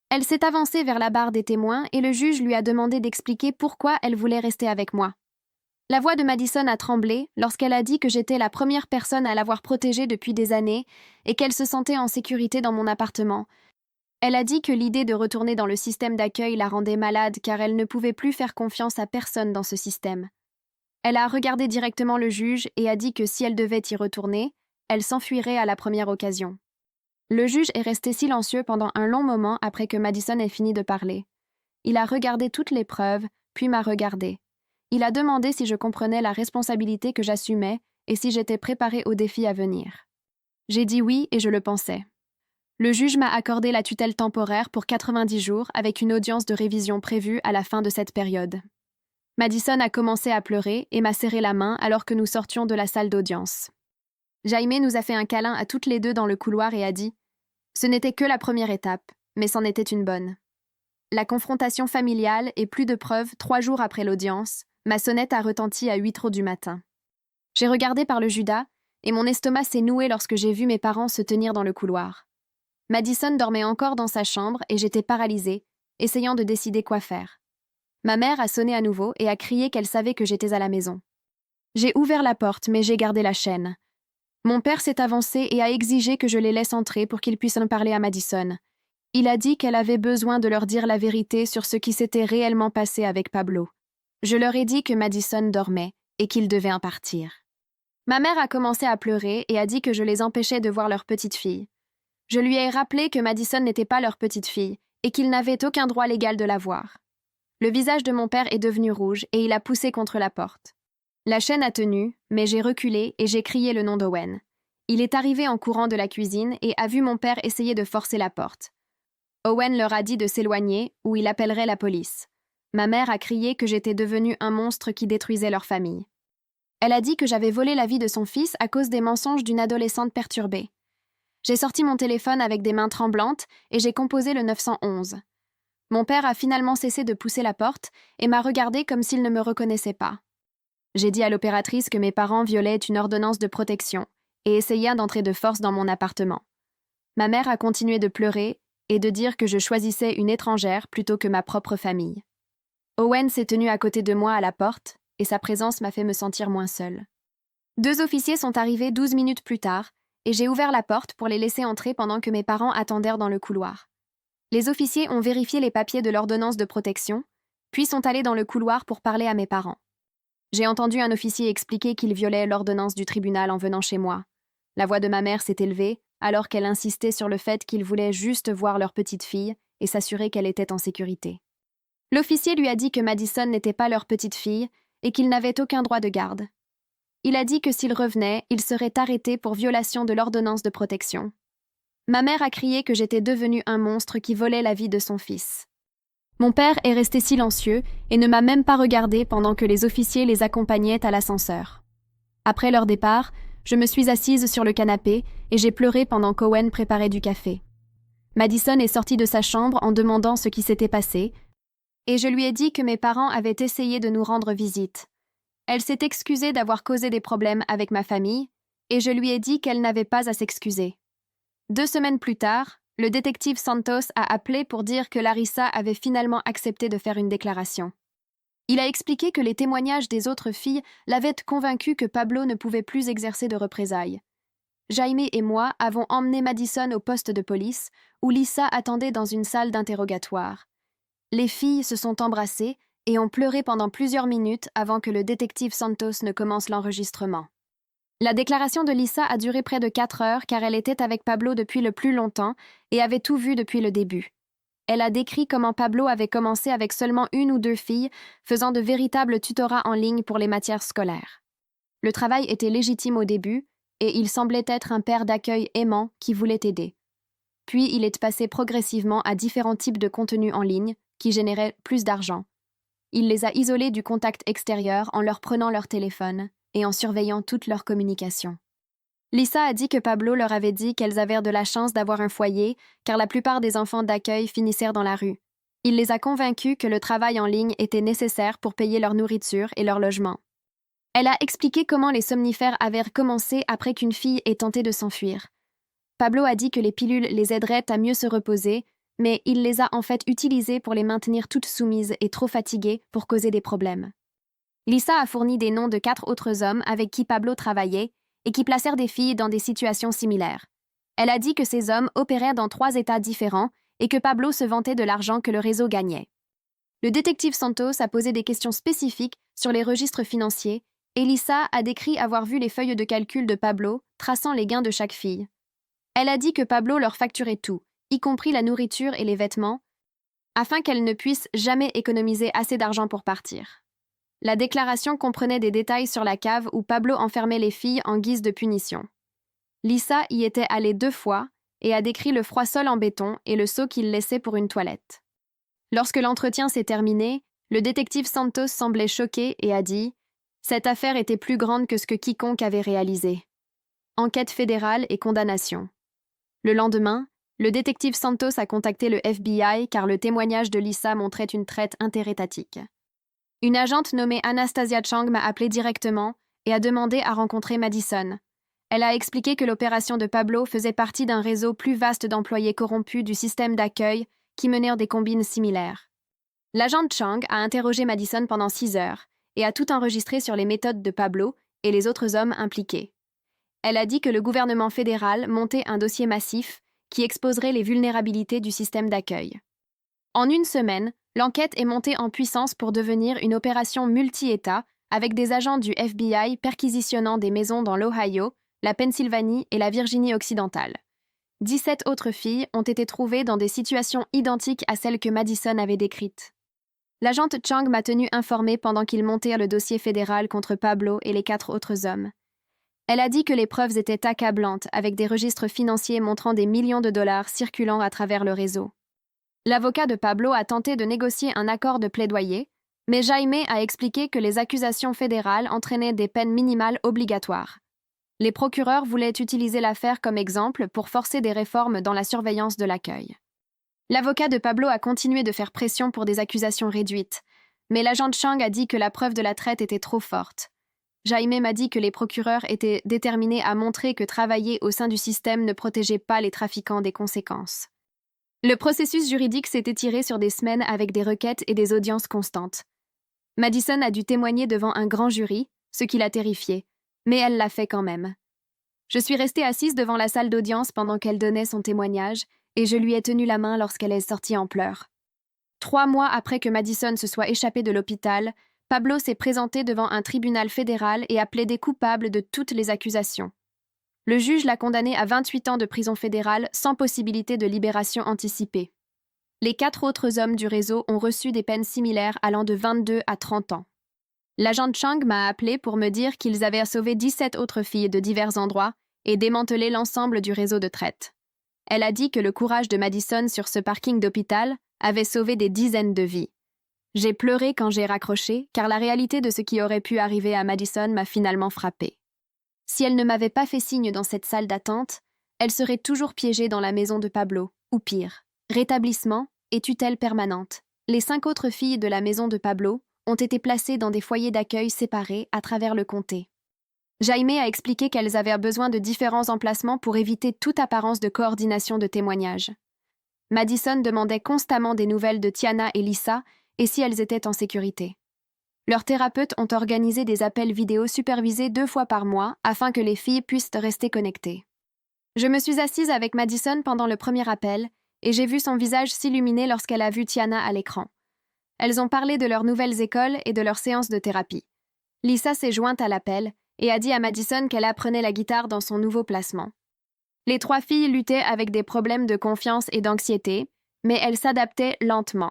A: Elle s'est avancée vers la barre des témoins et le juge lui a demandé d'expliquer pourquoi elle voulait rester avec moi. La voix de Madison a tremblé lorsqu'elle a dit que j'étais la première personne à l'avoir protégée depuis des années et qu'elle se sentait en sécurité dans mon appartement. Elle a dit que l'idée de retourner dans le système d'accueil la rendait malade car elle ne pouvait plus faire confiance à personne dans ce système. Elle a regardé directement le juge et a dit que si elle devait y retourner, elle s'enfuirait à la première occasion. Le juge est resté silencieux pendant un long moment après que Madison ait fini de parler. Il a regardé toutes les preuves, puis m'a regardé. Il a demandé si je comprenais la responsabilité que j'assumais et si j'étais préparée aux défis à venir. J'ai dit oui et je le pensais. Le juge m'a accordé la tutelle temporaire pour 90 jours avec une audience de révision prévue à la fin de cette période. Madison a commencé à pleurer et m'a serré la main alors que nous sortions de la salle d'audience. Jaime nous a fait un câlin à toutes les deux dans le couloir et a dit « Ce n'était que la première étape, mais c'en était une bonne. » La confrontation familiale et plus de preuves 3 jours après l'audience, ma sonnette a retenti à 8 heures du matin. J'ai regardé par le Judas et mon estomac s'est noué lorsque j'ai vu mes parents se tenir dans le couloir. Madison dormait encore dans sa chambre et j'étais paralysée, essayant de décider quoi faire. Ma mère a sonné à nouveau et a crié qu'elle savait que j'étais à la maison. J'ai ouvert la porte, mais j'ai gardé la chaîne. Mon père s'est avancé et a exigé que je les laisse entrer pour qu'ils puissent en parler à Madison. Il a dit qu'elle avait besoin de leur dire la vérité sur ce qui s'était réellement passé avec Pablo. Je leur ai dit que Madison dormait et qu'ils devaient en partir. Ma mère a commencé à pleurer et a dit que je les empêchais de voir leur petite fille. Je lui ai rappelé que Madison n'était pas leur petite fille et qu'ils n'avaient aucun droit légal de la voir. Le visage de mon père est devenu rouge et il a poussé contre la porte. La chaîne a tenu, mais j'ai reculé et j'ai crié le nom d'Owen. Il est arrivé en courant de la cuisine et a vu mon père essayer de forcer la porte. Owen leur a dit de s'éloigner ou il appellerait la police. Ma mère a crié que j'étais devenue un monstre qui détruisait leur famille. Elle a dit que j'avais volé la vie de son fils à cause des mensonges d'une adolescente perturbée. J'ai sorti mon téléphone avec des mains tremblantes et j'ai composé le 911. Mon père a finalement cessé de pousser la porte et m'a regardé comme s'il ne me reconnaissait pas. J'ai dit à l'opératrice que mes parents violaient une ordonnance de protection et essayaient d'entrer de force dans mon appartement. Ma mère a continué de pleurer et de dire que je choisissais une étrangère plutôt que ma propre famille. Owen s'est tenu à côté de moi à la porte et sa présence m'a fait me sentir moins seule. 2 officiers sont arrivés 12 minutes plus tard et j'ai ouvert la porte pour les laisser entrer pendant que mes parents attendèrent dans le couloir. Les officiers ont vérifié les papiers de l'ordonnance de protection, puis sont allés dans le couloir pour parler à mes parents. J'ai entendu un officier expliquer qu'il violait l'ordonnance du tribunal en venant chez moi. La voix de ma mère s'est élevée alors qu'elle insistait sur le fait qu'ils voulaient juste voir leur petite fille et s'assurer qu'elle était en sécurité. L'officier lui a dit que Madison n'était pas leur petite fille et qu'il n'avait aucun droit de garde. Il a dit que s'il revenait, il serait arrêté pour violation de l'ordonnance de protection. Ma mère a crié que j'étais devenue un monstre qui volait la vie de son fils. Mon père est resté silencieux et ne m'a même pas regardé pendant que les officiers les accompagnaient à l'ascenseur. Après leur départ, je me suis assise sur le canapé et j'ai pleuré pendant qu'Owen préparait du café. Madison est sortie de sa chambre en demandant ce qui s'était passé, et je lui ai dit que mes parents avaient essayé de nous rendre visite. Elle s'est excusée d'avoir causé des problèmes avec ma famille, et je lui ai dit qu'elle n'avait pas à s'excuser. 2 semaines plus tard, le détective Santos a appelé pour dire que Larissa avait finalement accepté de faire une déclaration. Il a expliqué que les témoignages des autres filles l'avaient convaincu que Pablo ne pouvait plus exercer de représailles. Jaime et moi avons emmené Madison au poste de police, où Lisa attendait dans une salle d'interrogatoire. Les filles se sont embrassées et ont pleuré pendant plusieurs minutes avant que le détective Santos ne commence l'enregistrement. La déclaration de Lisa a duré près de 4 heures car elle était avec Pablo depuis le plus longtemps et avait tout vu depuis le début. Elle a décrit comment Pablo avait commencé avec seulement 1 ou 2 filles, faisant de véritables tutorats en ligne pour les matières scolaires. Le travail était légitime au début, et il semblait être un père d'accueil aimant qui voulait aider. Puis il est passé progressivement à différents types de contenus en ligne qui généraient plus d'argent. Il les a isolés du contact extérieur en leur prenant leur téléphone et en surveillant toute leur communication. Lisa a dit que Pablo leur avait dit qu'elles avaient de la chance d'avoir un foyer, car la plupart des enfants d'accueil finissèrent dans la rue. Il les a convaincus que le travail en ligne était nécessaire pour payer leur nourriture et leur logement. Elle a expliqué comment les somnifères avaient recommencé après qu'une fille ait tenté de s'enfuir. Pablo a dit que les pilules les aideraient à mieux se reposer, mais il les a en fait utilisées pour les maintenir toutes soumises et trop fatiguées pour causer des problèmes. Lisa a fourni des noms de 4 autres hommes avec qui Pablo travaillait et qui placèrent des filles dans des situations similaires. Elle a dit que ces hommes opéraient dans 3 États différents et que Pablo se vantait de l'argent que le réseau gagnait. Le détective Santos a posé des questions spécifiques sur les registres financiers et Lisa a décrit avoir vu les feuilles de calcul de Pablo traçant les gains de chaque fille. Elle a dit que Pablo leur facturait tout, y compris la nourriture et les vêtements, afin qu'elles ne puissent jamais économiser assez d'argent pour partir. La déclaration comprenait des détails sur la cave où Pablo enfermait les filles en guise de punition. Lisa y était allée 2 fois et a décrit le froid sol en béton et le seau qu'il laissait pour une toilette. Lorsque l'entretien s'est terminé, le détective Santos semblait choqué et a dit « Cette affaire était plus grande que ce que quiconque avait réalisé. Enquête fédérale et condamnation. » Le lendemain, le détective Santos a contacté le FBI car le témoignage de Lisa montrait une traite interétatique. Une agente nommée Anastasia Chang m'a appelé directement et a demandé à rencontrer Madison. Elle a expliqué que l'opération de Pablo faisait partie d'un réseau plus vaste d'employés corrompus du système d'accueil qui menèrent des combines similaires. L'agent Chang a interrogé Madison pendant 6 heures et a tout enregistré sur les méthodes de Pablo et les autres hommes impliqués. Elle a dit que le gouvernement fédéral montait un dossier massif qui exposerait les vulnérabilités du système d'accueil. En une semaine, l'enquête est montée en puissance pour devenir une opération multi-État avec des agents du FBI perquisitionnant des maisons dans l'Ohio, la Pennsylvanie et la Virginie occidentale. 17 autres filles ont été trouvées dans des situations identiques à celles que Madison avait décrites. L'agente Chang m'a tenu informée pendant qu'ils montèrent le dossier fédéral contre Pablo et les 4 autres hommes. Elle a dit que les preuves étaient accablantes, avec des registres financiers montrant des millions de dollars circulant à travers le réseau. L'avocat de Pablo a tenté de négocier un accord de plaidoyer, mais Jaime a expliqué que les accusations fédérales entraînaient des peines minimales obligatoires. Les procureurs voulaient utiliser l'affaire comme exemple pour forcer des réformes dans la surveillance de l'accueil. L'avocat de Pablo a continué de faire pression pour des accusations réduites, mais l'agent Chang a dit que la preuve de la traite était trop forte. Jaime m'a dit que les procureurs étaient déterminés à montrer que travailler au sein du système ne protégeait pas les trafiquants des conséquences. Le processus juridique s'est étiré sur des semaines avec des requêtes et des audiences constantes. Madison a dû témoigner devant un grand jury, ce qui l'a terrifiée, mais elle l'a fait quand même. Je suis restée assise devant la salle d'audience pendant qu'elle donnait son témoignage et je lui ai tenu la main lorsqu'elle est sortie en pleurs. 3 mois après que Madison se soit échappée de l'hôpital, Pablo s'est présenté devant un tribunal fédéral et a plaidé coupable de toutes les accusations. Le juge l'a condamné à 28 ans de prison fédérale sans possibilité de libération anticipée. Les 4 autres hommes du réseau ont reçu des peines similaires allant de 22 à 30 ans. L'agent Chang m'a appelé pour me dire qu'ils avaient sauvé 17 autres filles de divers endroits et démantelé l'ensemble du réseau de traite. Elle a dit que le courage de Madison sur ce parking d'hôpital avait sauvé des dizaines de vies. J'ai pleuré quand j'ai raccroché, car la réalité de ce qui aurait pu arriver à Madison m'a finalement frappée. Si elle ne m'avait pas fait signe dans cette salle d'attente, elle serait toujours piégée dans la maison de Pablo, ou pire, rétablissement et tutelle permanente. Les 5 autres filles de la maison de Pablo ont été placées dans des foyers d'accueil séparés à travers le comté. Jaime a expliqué qu'elles avaient besoin de différents emplacements pour éviter toute apparence de coordination de témoignages. Madison demandait constamment des nouvelles de Tiana et Lisa et si elles étaient en sécurité. Leurs thérapeutes ont organisé des appels vidéo supervisés 2 fois par mois afin que les filles puissent rester connectées. Je me suis assise avec Madison pendant le premier appel et j'ai vu son visage s'illuminer lorsqu'elle a vu Tiana à l'écran. Elles ont parlé de leurs nouvelles écoles et de leurs séances de thérapie. Lisa s'est jointe à l'appel et a dit à Madison qu'elle apprenait la guitare dans son nouveau placement. Les 3 filles luttaient avec des problèmes de confiance et d'anxiété, mais elles s'adaptaient lentement.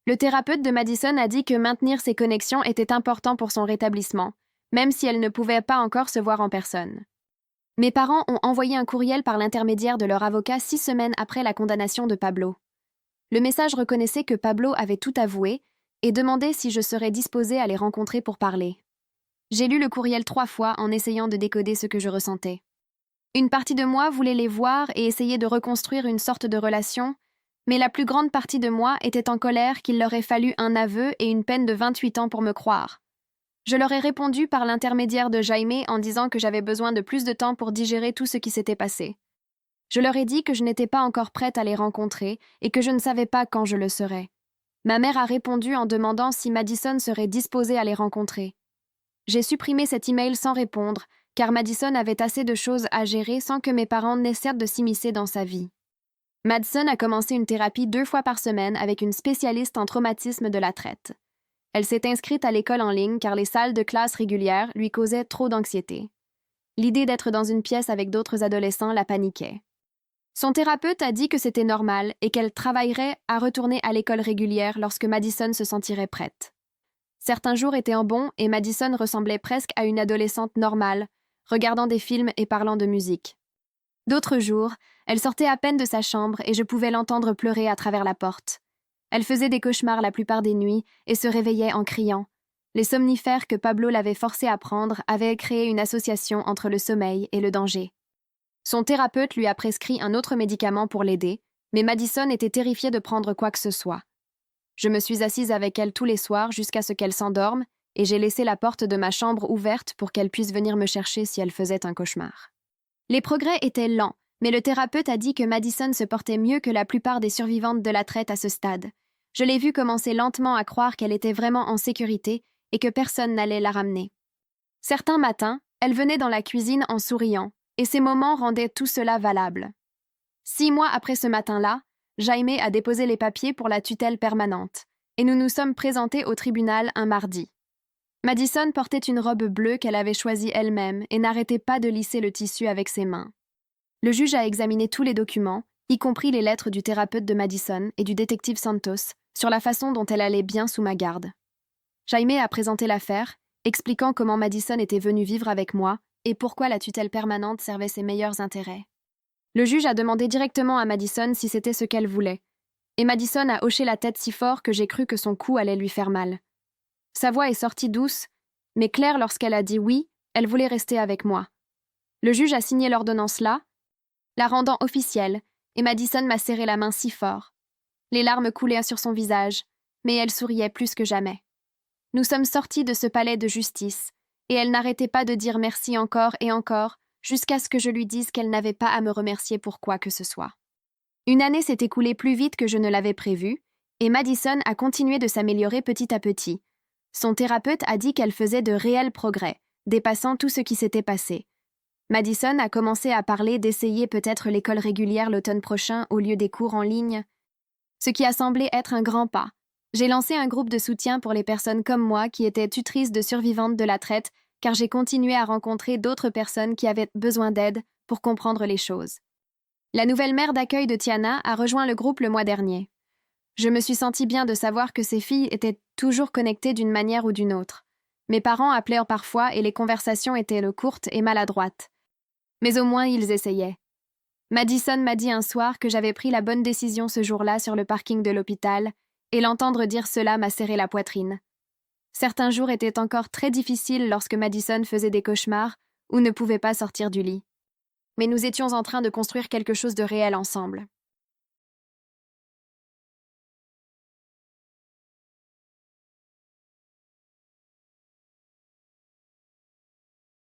A: Le thérapeute de Madison a dit que maintenir ces connexions était important pour son rétablissement, même si elle ne pouvait pas encore se voir en personne. Mes parents ont envoyé un courriel par l'intermédiaire de leur avocat 6 semaines après la condamnation de Pablo. Le message reconnaissait que Pablo avait tout avoué et demandait si je serais disposée à les rencontrer pour parler. J'ai lu le courriel 3 fois en essayant de décoder ce que je ressentais. Une partie de moi voulait les voir et essayer de reconstruire une sorte de relation, mais la plus grande partie de moi était en colère qu'il leur ait fallu un aveu et une peine de 28 ans pour me croire. Je leur ai répondu par l'intermédiaire de Jaime en disant que j'avais besoin de plus de temps pour digérer tout ce qui s'était passé. Je leur ai dit que je n'étais pas encore prête à les rencontrer et que je ne savais pas quand je le serais. Ma mère a répondu en demandant si Madison serait disposée à les rencontrer. J'ai supprimé cet email sans répondre, car Madison avait assez de choses à gérer sans que mes parents n'essaient de s'immiscer dans sa vie. Madison a commencé une thérapie 2 fois par semaine avec une spécialiste en traumatisme de la traite. Elle s'est inscrite à l'école en ligne car les salles de classe régulières lui causaient trop d'anxiété. L'idée d'être dans une pièce avec d'autres adolescents la paniquait. Son thérapeute a dit que c'était normal et qu'elle travaillerait à retourner à l'école régulière lorsque Madison se sentirait prête. Certains jours étaient en bon et Madison ressemblait presque à une adolescente normale, regardant des films et parlant de musique. D'autres jours, elle sortait à peine de sa chambre et je pouvais l'entendre pleurer à travers la porte. Elle faisait des cauchemars la plupart des nuits et se réveillait en criant. Les somnifères que Pablo l'avait forcée à prendre avaient créé une association entre le sommeil et le danger. Son thérapeute lui a prescrit un autre médicament pour l'aider, mais Madison était terrifiée de prendre quoi que ce soit. Je me suis assise avec elle tous les soirs jusqu'à ce qu'elle s'endorme et j'ai laissé la porte de ma chambre ouverte pour qu'elle puisse venir me chercher si elle faisait un cauchemar. Les progrès étaient lents, mais le thérapeute a dit que Madison se portait mieux que la plupart des survivantes de la traite à ce stade. Je l'ai vue commencer lentement à croire qu'elle était vraiment en sécurité et que personne n'allait la ramener. Certains matins, elle venait dans la cuisine en souriant, et ces moments rendaient tout cela valable. 6 mois après ce matin-là, Jaime a déposé les papiers pour la tutelle permanente, et nous nous sommes présentés au tribunal un mardi. Madison portait une robe bleue qu'elle avait choisie elle-même et n'arrêtait pas de lisser le tissu avec ses mains. Le juge a examiné tous les documents, y compris les lettres du thérapeute de Madison et du détective Santos, sur la façon dont elle allait bien sous ma garde. Jaime a présenté l'affaire, expliquant comment Madison était venue vivre avec moi et pourquoi la tutelle permanente servait ses meilleurs intérêts. Le juge a demandé directement à Madison si c'était ce qu'elle voulait, et Madison a hoché la tête si fort que j'ai cru que son cou allait lui faire mal. Sa voix est sortie douce, mais claire lorsqu'elle a dit oui, elle voulait rester avec moi. Le juge a signé l'ordonnance là, la rendant officielle, et Madison m'a serré la main si fort. Les larmes coulaient sur son visage, mais elle souriait plus que jamais. Nous sommes sortis de ce palais de justice, et elle n'arrêtait pas de dire merci encore et encore, jusqu'à ce que je lui dise qu'elle n'avait pas à me remercier pour quoi que ce soit. Une année s'est écoulée plus vite que je ne l'avais prévu, et Madison a continué de s'améliorer petit à petit. Son thérapeute a dit qu'elle faisait de réels progrès, dépassant tout ce qui s'était passé. Madison a commencé à parler d'essayer peut-être l'école régulière l'automne prochain au lieu des cours en ligne, ce qui a semblé être un grand pas. J'ai lancé un groupe de soutien pour les personnes comme moi qui étaient tutrices de survivantes de la traite, car j'ai continué à rencontrer d'autres personnes qui avaient besoin d'aide pour comprendre les choses. La nouvelle mère d'accueil de Tiana a rejoint le groupe le mois dernier. Je me suis sentie bien de savoir que ces filles étaient toujours connectées d'une manière ou d'une autre. Mes parents appelaient parfois et les conversations étaient courtes et maladroites. Mais au moins ils essayaient. Madison m'a dit un soir que j'avais pris la bonne décision ce jour-là sur le parking de l'hôpital, et l'entendre dire cela m'a serré la poitrine. Certains jours étaient encore très difficiles lorsque Madison faisait des cauchemars ou ne pouvait pas sortir du lit. Mais nous étions en train de construire quelque chose de réel ensemble.